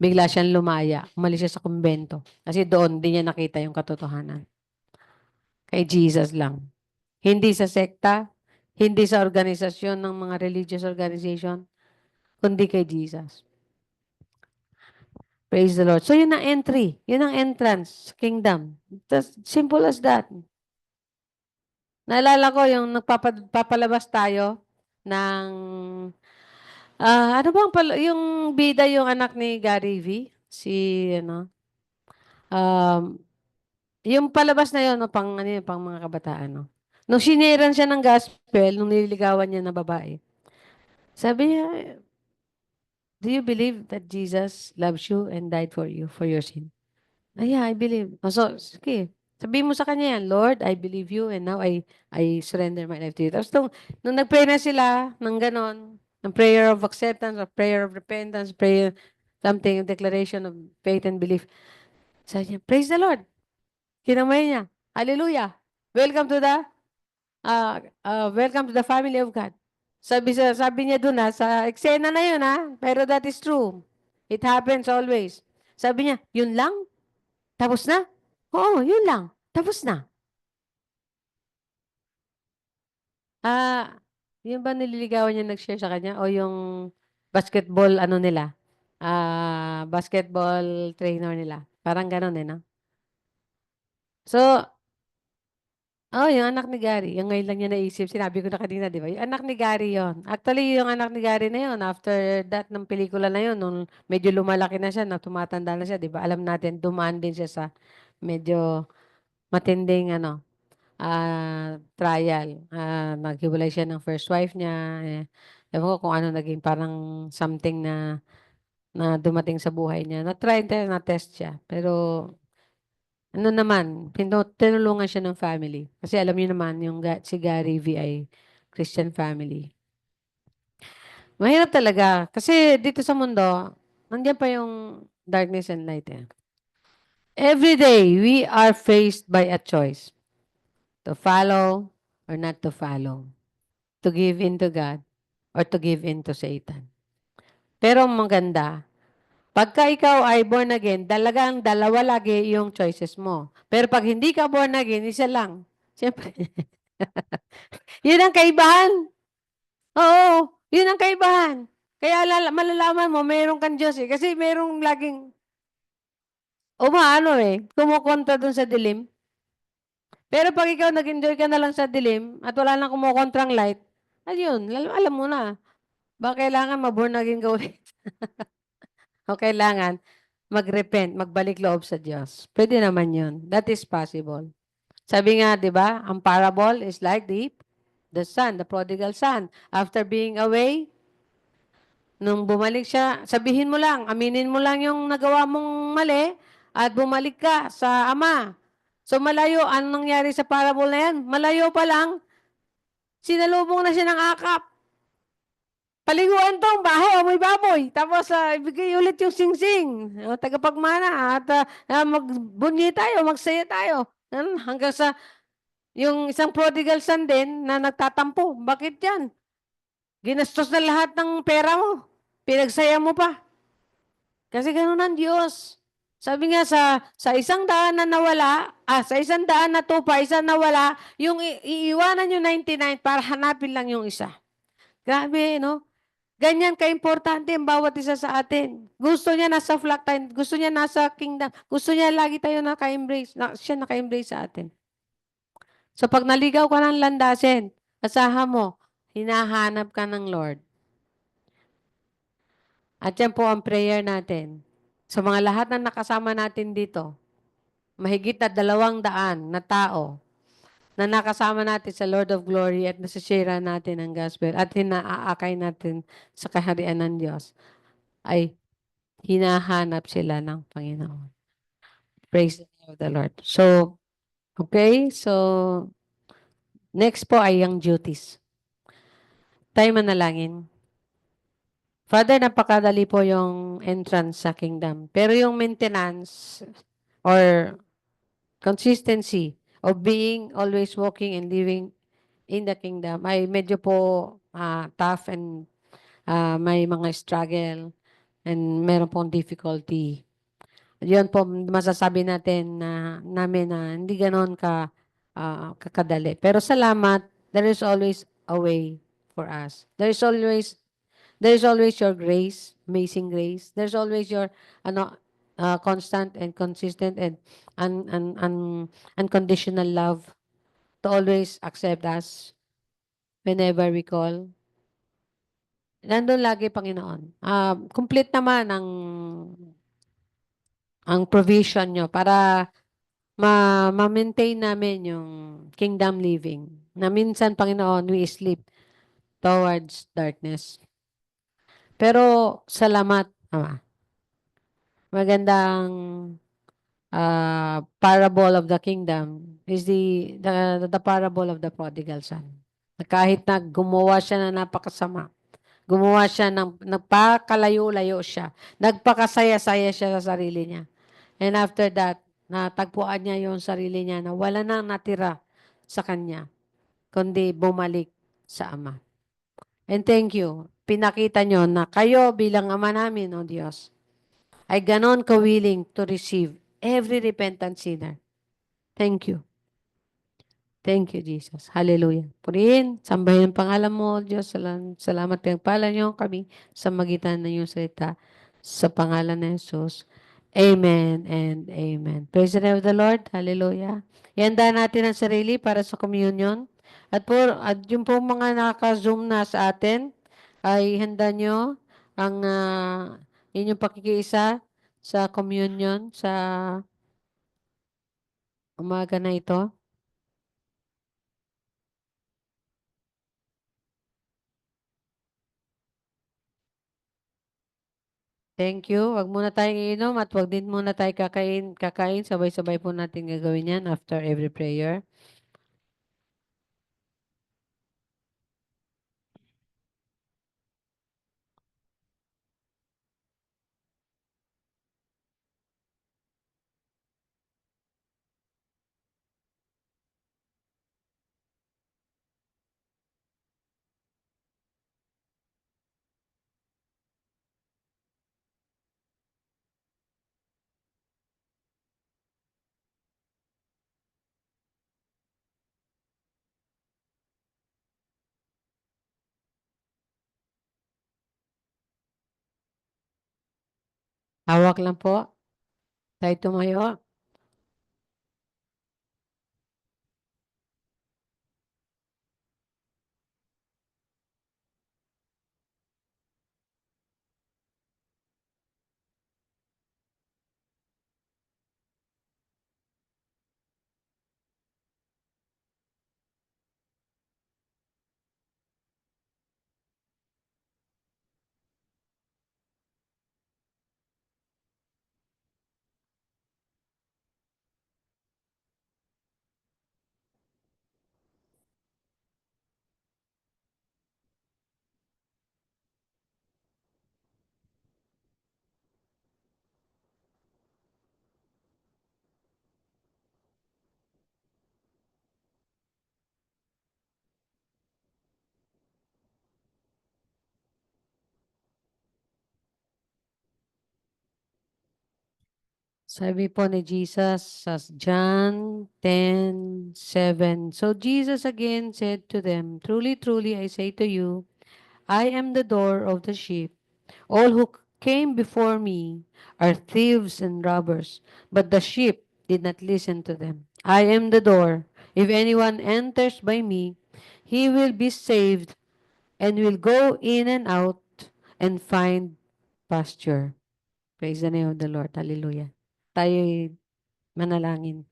Bigla siyang lumaya. Umalis siya sa kumbento. Kasi doon, di niya nakita yung katotohanan. Kay Jesus lang. Hindi sa sekta, Hindi sa organisasyon ng mga religious organization, kundi kay Jesus. Praise the Lord. So, yun ang entry. Yun ang entrance sa kingdom. Just simple as that. Naalala ko yung nagpapalabas tayo ng ano bang yung bida yung anak ni Gary V? Si ano? Yung palabas na yun, no, pang ano yun, pang mga kabataan, no. Nung siniran siya ng gospel, nung nililigawan niya na babae. Sabi niya, "Do you believe that Jesus loves you and died for you for your sin?" Yeah, I believe. So, sige. Sabihin mo sa kanya yan, "Lord, I believe you and now I surrender my life to you." Tapos nung nag-pray na sila ng ganon, ng prayer of acceptance, of prayer of repentance, prayer, something, declaration of faith and belief. Sabi niya, "Praise the Lord." Kinamay niya. Hallelujah. Welcome to the family of God. Sabi niya doon sa eksena na yun pero that is true. It happens always. Sabi niya, "Yun lang? Tapos na?" "Oo, yun lang. Tapos na." Yun ba nililigawan niya nag-share sa kanya o yung basketball ano nila? Basketball trainer nila. Parang gano'n no? So, yung anak ni Gary. Yung ngayon lang niya naisip. Sinabi ko na kanina, di ba? Yung anak ni Gary yon. Actually, yung anak ni Gary na yon, after that, ng pelikula na yon, nung medyo lumalaki na siya, na tumatanda na siya, di ba? Alam natin, dumaan din siya sa medyo matinding, trial. Naghiwalay siya ng first wife niya. Ewan ko kung ano naging parang something na dumating sa buhay niya. Na-try, na-test siya. Pero, ano naman, tinulungan siya ng family. Kasi alam niyo naman, si Gary V ay Christian family. Mahirap talaga. Kasi dito sa mundo, nandiyan pa yung darkness and light. Every day, we are faced by a choice. To follow or not to follow. To give in to God or to give in to Satan. Pero maganda, pagka ikaw ay born again, talagang dalawa lagi yung choices mo. Pero pag hindi ka born again, isa lang. Siyempre. Yun ang kaibahan. Oo, yun ang kaibahan. Kaya malalaman mo, mayroon kang Diyos eh. Kasi mayroong laging kumukontra dun sa dilim. Pero pag ikaw nag-enjoy ka na lang sa dilim at wala nang kumukontrang light, ayun, alam mo na. Ba kailangan ma-born again ka ulit? O kailangan mag-repent, magbalik loob sa Diyos. Pwede naman yun. That is possible. Sabi nga, di ba, ang parable is like the son, the prodigal son. After being away, nung bumalik siya, sabihin mo lang, aminin mo lang yung nagawa mong mali at bumalik ka sa ama. So malayo, anong nangyari sa parable na yan? Malayo pa lang, sinalubong na siya ng akap. Paliguan tong baho, amoy baboy. Tapos, ibigay ulit yung singsing. Tagapagmana. At magbunyi tayo, magsaya tayo. Hanggang sa, yung isang prodigal son din na nagtatampo. Bakit yan? Ginastos na lahat ng pera mo. Pinagsaya mo pa. Kasi ganun ang Diyos. Sabi nga sa isang daan na nawala, sa isang daan na tupa, isa nawala, yung iiwanan yung 99 para hanapin lang yung isa. Grabe, no? Ganyan ka-importante ang bawat isa sa atin. Gusto niya nasa flock tayo, gusto niya nasa kingdom, gusto niya lagi tayo naka-embrace, siya naka-embrace sa atin. So pag naligaw ka ng landasin, asahan mo, hinahanap ka ng Lord. At yan po ang prayer natin. Sa mga lahat na nakasama natin dito, mahigit na 200 na tao na nakasama natin sa Lord of Glory at nasishare natin ang gospel at hinaakay natin sa kaharian ng Diyos, ay hinahanap sila ng Panginoon. Praise the name of the Lord. So, okay. So, next po ay yung duties. Tayo manalangin. Father, napakadali po yung entrance sa kingdom. Pero yung maintenance or consistency of being always walking and living in the kingdom ay medyo po tough and may mga struggle and meron pong difficulty. Yun po masasabi namin na hindi ganoon kakadali. Pero salamat, there is always a way for us. There's always your grace, amazing grace. There's always your ano, constant and consistent and unconditional love to always accept us whenever we call. Nandun lagi, Panginoon. Complete naman ang provision nyo para ma-maintain namin yung kingdom living. Na minsan, Panginoon, we sleep towards darkness. Pero salamat, Ama. Magandang parable of the kingdom is the parable of the prodigal son. Na kahit na gumawa siya na napakasama, gumawa siya nagpakalayo-layo siya, nagpakasaya-saya siya sa sarili niya. And after that, natagpuan niya yung sarili niya na wala nang natira sa kanya, kundi bumalik sa Ama. And thank you. Pinakita nyo na kayo bilang Ama namin, O Diyos, ay ganon ka-willing to receive every repentant sinner. Thank you. Thank you, Jesus. Hallelujah. Purihin, sambahin ang pangalan mo, Diyos. Salamat pinagpala niyo kami sa magitan ng iyong salita. Sa pangalan ng Jesus. Amen and amen. Praise the name of the Lord. Hallelujah. Ihanda natin ang sarili para sa communion. At yung po mga naka-zoom na sa atin, ay handa nyo ang inyong pakikiisa sa communion sa umaga na ito. Thank you. Wag muna tayong iinom at wag din muna tayo kakain. Sabay-sabay po natin gagawin yan after every prayer. Hawak lang po. Tayo tumayo. Sabi po ni Jesus sa John 10:7. So Jesus again said to them, Truly, truly, I say to you, I am the door of the sheep. All who came before me are thieves and robbers, but the sheep did not listen to them. I am the door. If anyone enters by me, he will be saved and will go in and out and find pasture. Praise the name of the Lord. Hallelujah. Tayo'y manalangin.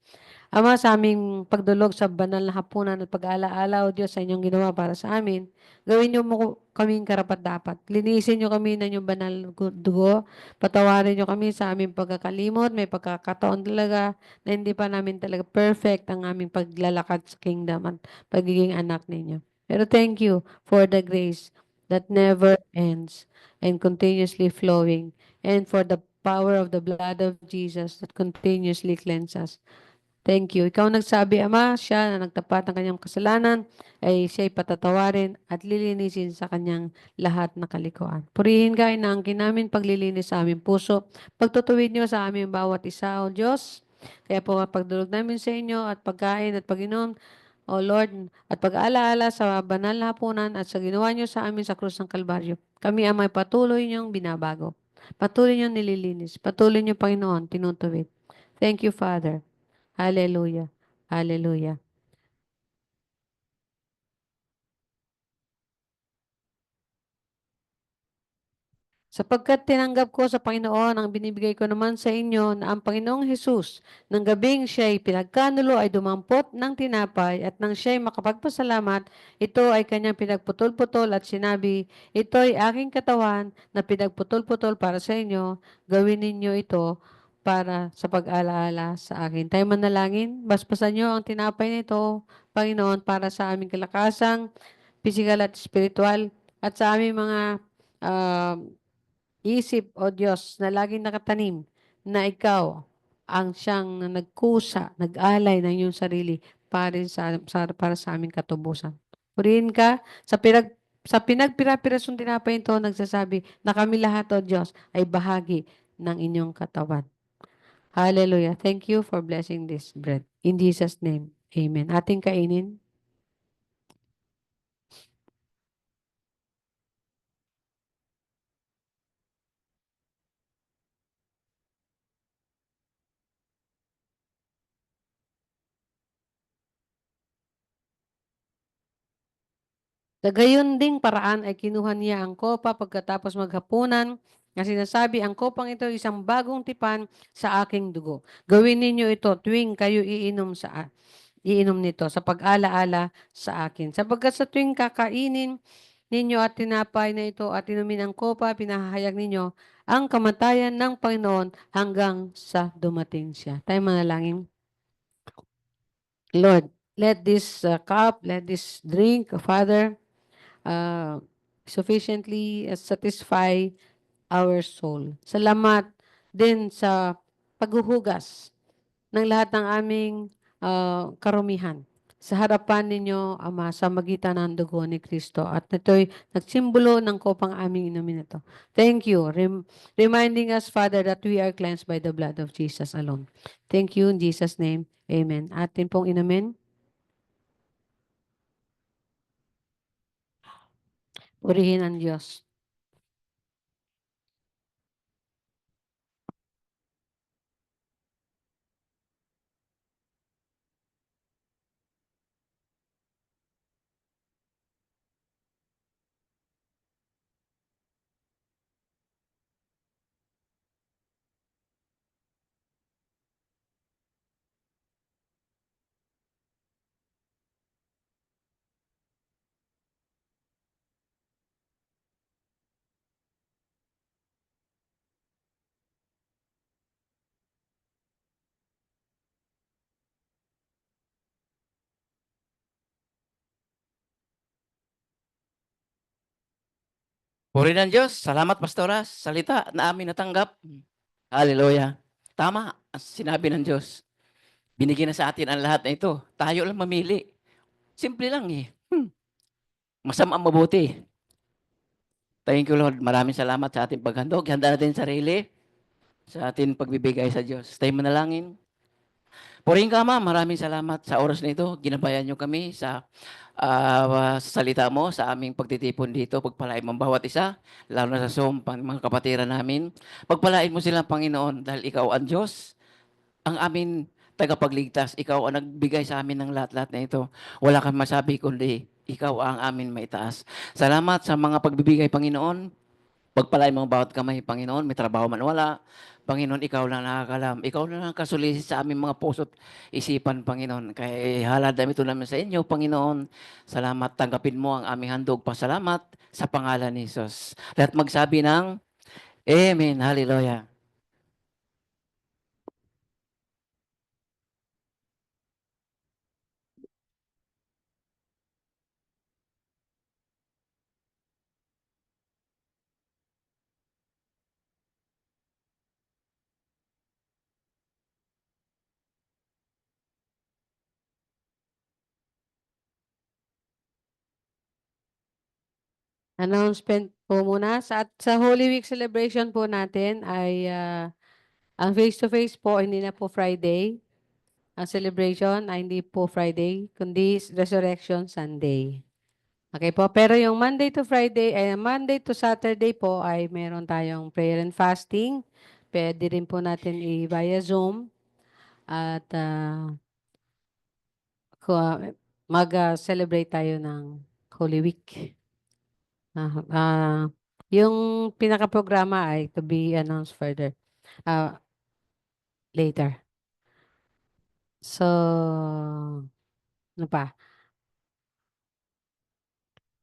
Ama, sa aming pagdulog sa banal na hapunan at pag-aalaala, O Diyos, sa inyong ginawa para sa amin, gawin niyo mo kaming karapat-dapat. Linisin niyo kami ng inyong banal dugo. Patawarin niyo kami sa aming pagkakalimot. May pagkakataon talaga na hindi pa namin talaga perfect ang aming paglalakad sa kingdom at pagiging anak ninyo. Pero thank you for the grace that never ends and continuously flowing, and for the power of the blood of Jesus that continuously cleanses us. Thank you. Ikaw nagsabi, Ama, siya na nagtapat ng kanyang kasalanan, ay siya'y patatawarin at lilinisin sa kanyang lahat na kalikuan. Purihin ka, inaangkin namin paglilinis sa aming puso. Pagtutuwid niyo sa aming bawat isa, O Diyos. Kaya po pagdulog namin sa inyo at pagkain at pag-inom, O Lord, at pag-alaala sa banal na hapunan at sa ginawa niyo sa amin sa krus ng Kalbaryo. Kami ang may patuloy niyong binabago. Patuloy niyong nililinis. Patuloy niyo, Panginoon, tinutuwid. Thank you, Father. Hallelujah. Hallelujah. Sapagkat tinanggap ko sa Panginoon ang binibigay ko naman sa inyo na ang Panginoong Hesus ng gabing siya'y pinagkanulo ay dumampot ng tinapay at nang siya'y makapagpasalamat, ito ay kanyang pinagputol-putol at sinabi, ito'y aking katawan na pinagputol-putol para sa inyo, gawin ninyo ito para sa pag-alaala sa akin. Tayo manalangin, basbasan niyo ang tinapay nito, Panginoon, para sa aming kalakasang pisikal at spiritual at sa aming mga isip, O Diyos, na laging nakatanim na ikaw ang siyang nagkusa, nag-alay ng iyong sarili para sa aming katubusan. Purihin ka sa pinagpira-pirasong tinapay ito, nagsasabi na kami lahat, O Diyos, ay bahagi ng inyong katawan. Hallelujah. Thank you for blessing this bread. In Jesus' name, amen. Ating kainin. Sa gayon ding paraan ay kinuha niya ang kopa pagkatapos maghapunan na sinasabi, ang kopang ito ay isang bagong tipan sa aking dugo. Gawin ninyo ito tuwing kayo iinom nito sa pag-alaala sa akin. Sapagkat sa tuwing kakainin ninyo at tinapay na ito at inumin ang kopa, pinahahayag ninyo ang kamatayan ng Panginoon hanggang sa dumating siya. Tayo manalangin. Lord, let this cup, let this drink, Father, sufficiently satisfy our soul. Salamat din sa paghuhugas ng lahat ng aming karumihan sa harapan ninyo, Ama, sa magitan ng dugo ni Kristo. At ito'y nagsimbolo ng kopang aming inumin ito. Thank you. Reminding us, Father, that we are cleansed by the blood of Jesus alone. Thank you in Jesus' name. Amen. Atin pong inumin. Purihin ang Diyos. Puri ng Diyos. Salamat, Pastora. Salita na amin natanggap. Hallelujah. Tama ang sinabi ng Diyos. Binigyan na sa atin ang lahat na ito. Tayo lang mamili. Simple lang eh. Masama ang mabuti. Thank you, Lord. Maraming salamat sa ating paghandog. Handa natin sarili sa ating pagbibigay sa Diyos. Tayo manalangin. Purihin ka, Ama. Maraming salamat sa oras na ito. Ginabayan niyo kami sa salita mo, sa aming pagtitipon dito. Pagpalain mo ang bawat isa, lalo na sa Zoom, mga kapatiran namin. Pagpalain mo sila, Panginoon, dahil ikaw ang Diyos, ang amin tagapagligtas. Ikaw ang nagbigay sa amin ng lahat-lahat na ito. Wala kang masabi kundi ikaw ang amin maitaas. Salamat sa mga pagbibigay, Panginoon. Pagpalain mo ang bawat kamay, Panginoon. May trabaho man wala. Panginoon, ikaw lang nakakalam. Ikaw lang ang kasulisit sa aming mga puso't isipan, Panginoon. Kaya halad namin ito namin sa inyo, Panginoon. Salamat, tanggapin mo ang aming handog. Pasalamat sa pangalan ni Jesus. Lahat magsabi ng Amen. Hallelujah. Announcement po muna. Sa Holy Week celebration po natin ay ang face-to-face po, hindi na po Friday. ang celebration ay hindi po Friday, kundi Resurrection Sunday. Okay po, pero yung Monday to Friday, Monday to Saturday po ay meron tayong prayer and fasting. Pwede rin po natin via Zoom at mag-celebrate tayo ng Holy Week. Yung pinaka-programa ay to be announced further later. So, ano pa?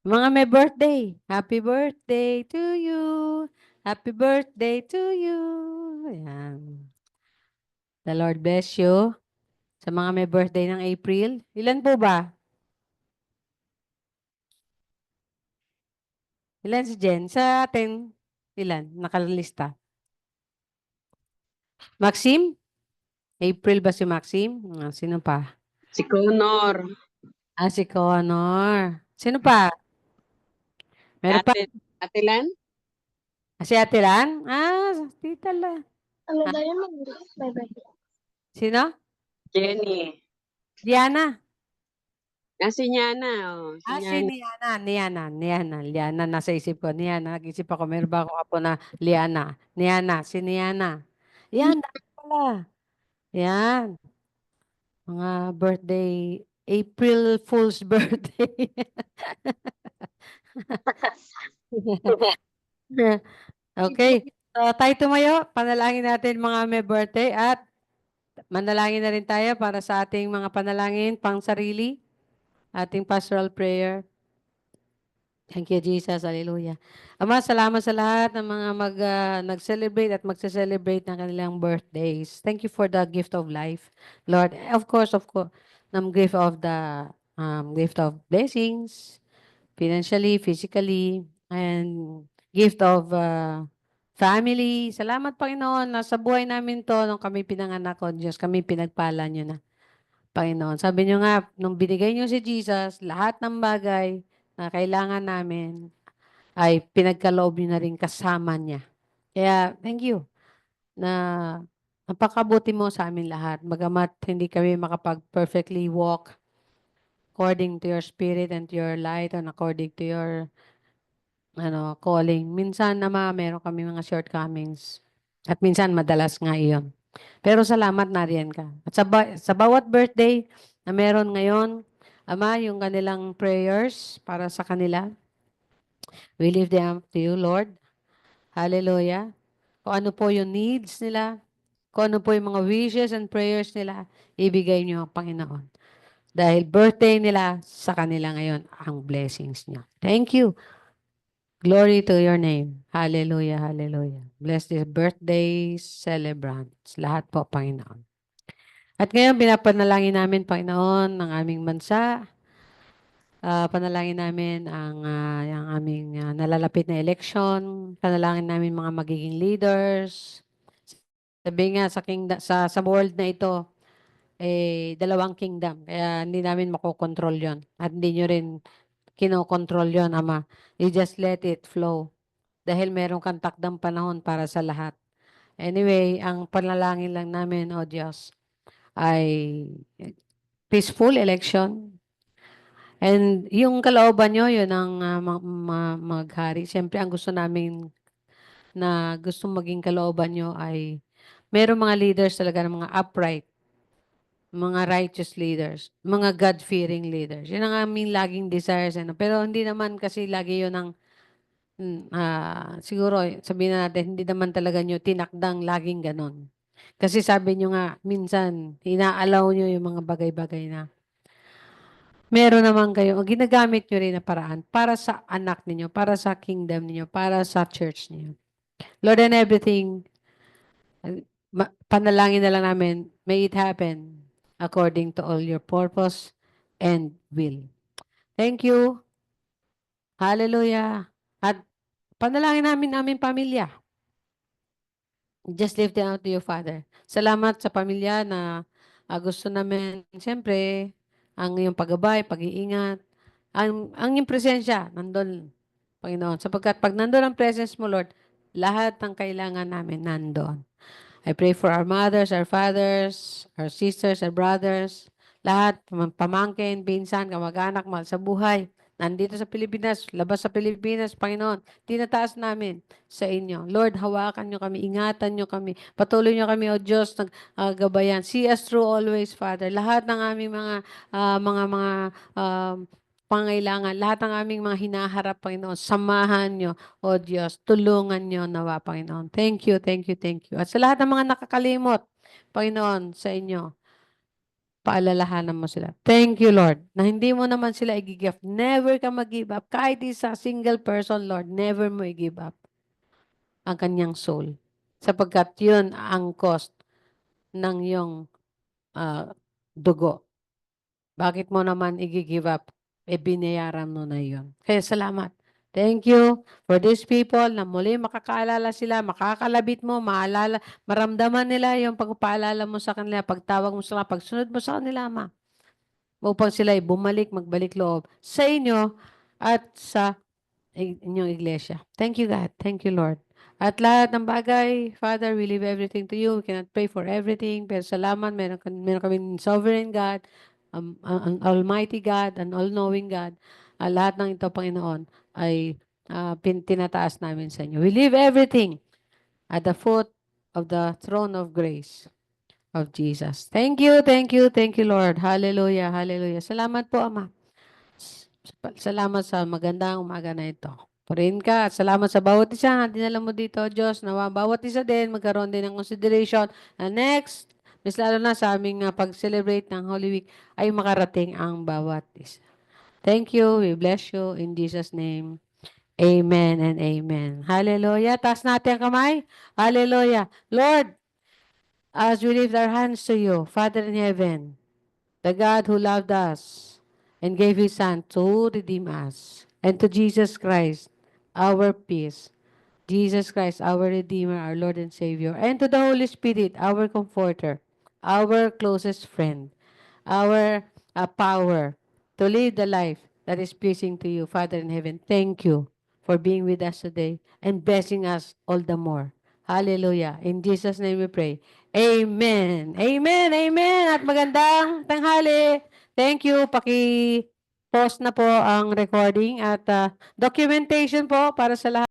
Mga may birthday, happy birthday to you. Happy birthday to you. Ayan. The Lord bless you. Sa mga may birthday ng April, ilan po ba? Ilan si Jen? Sa atin, ilan? Nakalista. Maxim? April ba si Maxim? Sino pa? Si Connor. Si Connor. Sino pa? Meron pa? Ate Lan? Si Ate Lan? Tita Lan. Sino? Jenny. Diana. Si Niana. Si Liana. Nasa isip ko. Nag-isip ako. Meron ba ako apo na Liana? Si Niana. Yan, dami pala. Yan. Mga birthday, April Fool's birthday. Okay. So, tayo tumayo. Panalangin natin mga may birthday at manalangin na rin tayo para sa ating mga panalangin pang sarili, ating pastoral prayer. Thank you, Jesus. Hallelujah. Ama, salamat sa lahat ng mga nag-celebrate at magse-celebrate ng kanilang birthdays. Thank you for the gift of life, Lord. Of course, ng gift of the gift of blessings, financially, physically, and gift of family. Salamat, Panginoon, na sa buhay namin to, nung kami pinanganak ko, Diyos, kami pinagpala nyo na, Panginoon. Sabi nyo nga, nung binigay nyo si Jesus, lahat ng bagay na kailangan namin ay pinagkaloob nyo na rin kasama niya. Kaya, thank you na napakabuti mo sa amin lahat. Bagamat hindi kami makapag-perfectly walk according to your spirit and to your light and according to your calling. Minsan naman meron kami mga shortcomings. At minsan madalas nga iyon. Pero salamat na rin ka. At sa bawat birthday na meron ngayon, Ama, yung kanilang prayers para sa kanila, we leave them up to you, Lord. Hallelujah. Kung ano po yung needs nila, kung ano po yung mga wishes and prayers nila, ibigay niyo, Panginoon. Dahil birthday nila sa kanila ngayon, ang blessings niyo. Thank you. Glory to your name. Hallelujah, hallelujah. Bless this birthday celebrants. Lahat po, Panginoon. At ngayon, pinapanalangin namin, Panginoon, ng aming bansa. Panalangin namin ang aming nalalapit na election. Panalangin namin mga magiging leaders. Sabi nga sa world na ito, dalawang kingdom. Kaya hindi namin makokontrol yon. At hindi nyo rin kinokontrol yon, Ama. You just let it flow. Dahil meron kang takdang panahon para sa lahat. Anyway, ang panalangin lang namin, O Diyos, ay peaceful election. And yung kalooban nyo, yun ang maghari. Siyempre, ang gusto namin na gusto maging kalooban nyo ay meron mga leaders talaga ng mga upright, mga righteous leaders, mga God-fearing leaders. Yun ang aming laging desires. Pero hindi naman kasi lagi yun ang siguro, sabihin na natin, hindi naman talaga nyo tinakdang laging ganon. Kasi sabi nyo nga, minsan, inaalaw nyo yung mga bagay-bagay na meron naman kayo, ginagamit nyo rin na paraan para sa anak ninyo, para sa kingdom ninyo, para sa church ninyo. Lord, and everything, panalangin na lang namin, may it happen according to all your purpose and will. Thank you. Hallelujah. At panalangin namin aming pamilya. Just lift it out to you, Father. Salamat sa pamilya na gusto namin, siyempre, ang iyong paggabay, pag-iingat, ang iyong presensya, nandun, Panginoon. Sapagkat pag nandun ang presence mo, Lord, lahat ng kailangan namin nandun. I pray for our mothers, our fathers, our sisters, our brothers, lahat, pamangkin, pinsan, kamag-anak, mahal sa buhay. Nandito sa Pilipinas, labas sa Pilipinas, Panginoon, tinataas namin sa inyo. Lord, hawakan nyo kami, ingatan nyo kami, patuloy nyo kami, O Diyos, gabayan. See us through always, Father. Lahat ng aming mga pangailangan, lahat ng aming mga hinaharap, Panginoon, samahan nyo, O Diyos, tulungan nyo nawa, Panginoon. Thank you, thank you, thank you. At sa lahat ng mga nakakalimot, Panginoon, sa inyo, paalalahanan mo sila. Thank you, Lord, na hindi mo naman sila i-give. Never ka mag-give up. Kahit isa single person, Lord, never mo i-give up ang kanyang soul. Sapagkat yun ang cost ng iyong dugo. Bakit mo naman i-give up? Binayaran mo na yun. Kaya salamat. Thank you for these people na muli makakaalala sila, makakalabit mo, maramdaman nila yung pagpaalala mo sa kanila, pagtawag mo sa kanila, pagsunod mo sa kanila, Ama. Upang sila ay magbalik loob sa inyo at sa inyong iglesia. Thank you, God. Thank you, Lord. At lahat ng bagay, Father, we leave everything to you. We cannot pray for everything. Pero salamat, meron kaming sovereign God, an almighty God, an all-knowing God. Lahat ng ito, Panginoon, ay tinataas namin sa inyo. We leave everything at the foot of the throne of grace of Jesus. Thank you, thank you, thank you, Lord. Hallelujah, hallelujah. Salamat po, Ama. Salamat sa magandang umaga na ito. Purihin ka at salamat sa bawat isa na dinala mo dito, Diyos. Nawa bawat isa din magkaroon din ng consideration na next, mas lalo na sa aming pag-celebrate ng Holy Week, ay makarating ang bawat isa. Thank you. We bless you in Jesus' name. Amen and amen. Hallelujah. Taas natin ang kamay. Hallelujah. Lord, as we lift our hands to you, Father in heaven, the God who loved us and gave His Son to redeem us, and to Jesus Christ, our peace, Jesus Christ, our Redeemer, our Lord and Savior, and to the Holy Spirit, our Comforter, our closest friend, our power to live the life that is pleasing to you, Father in heaven. Thank you for being with us today and blessing us all the more. Hallelujah. In Jesus' name we pray. Amen. Amen. Amen. At magandang tanghali. Thank you. Paki-post na po ang recording at documentation po para sa lahat.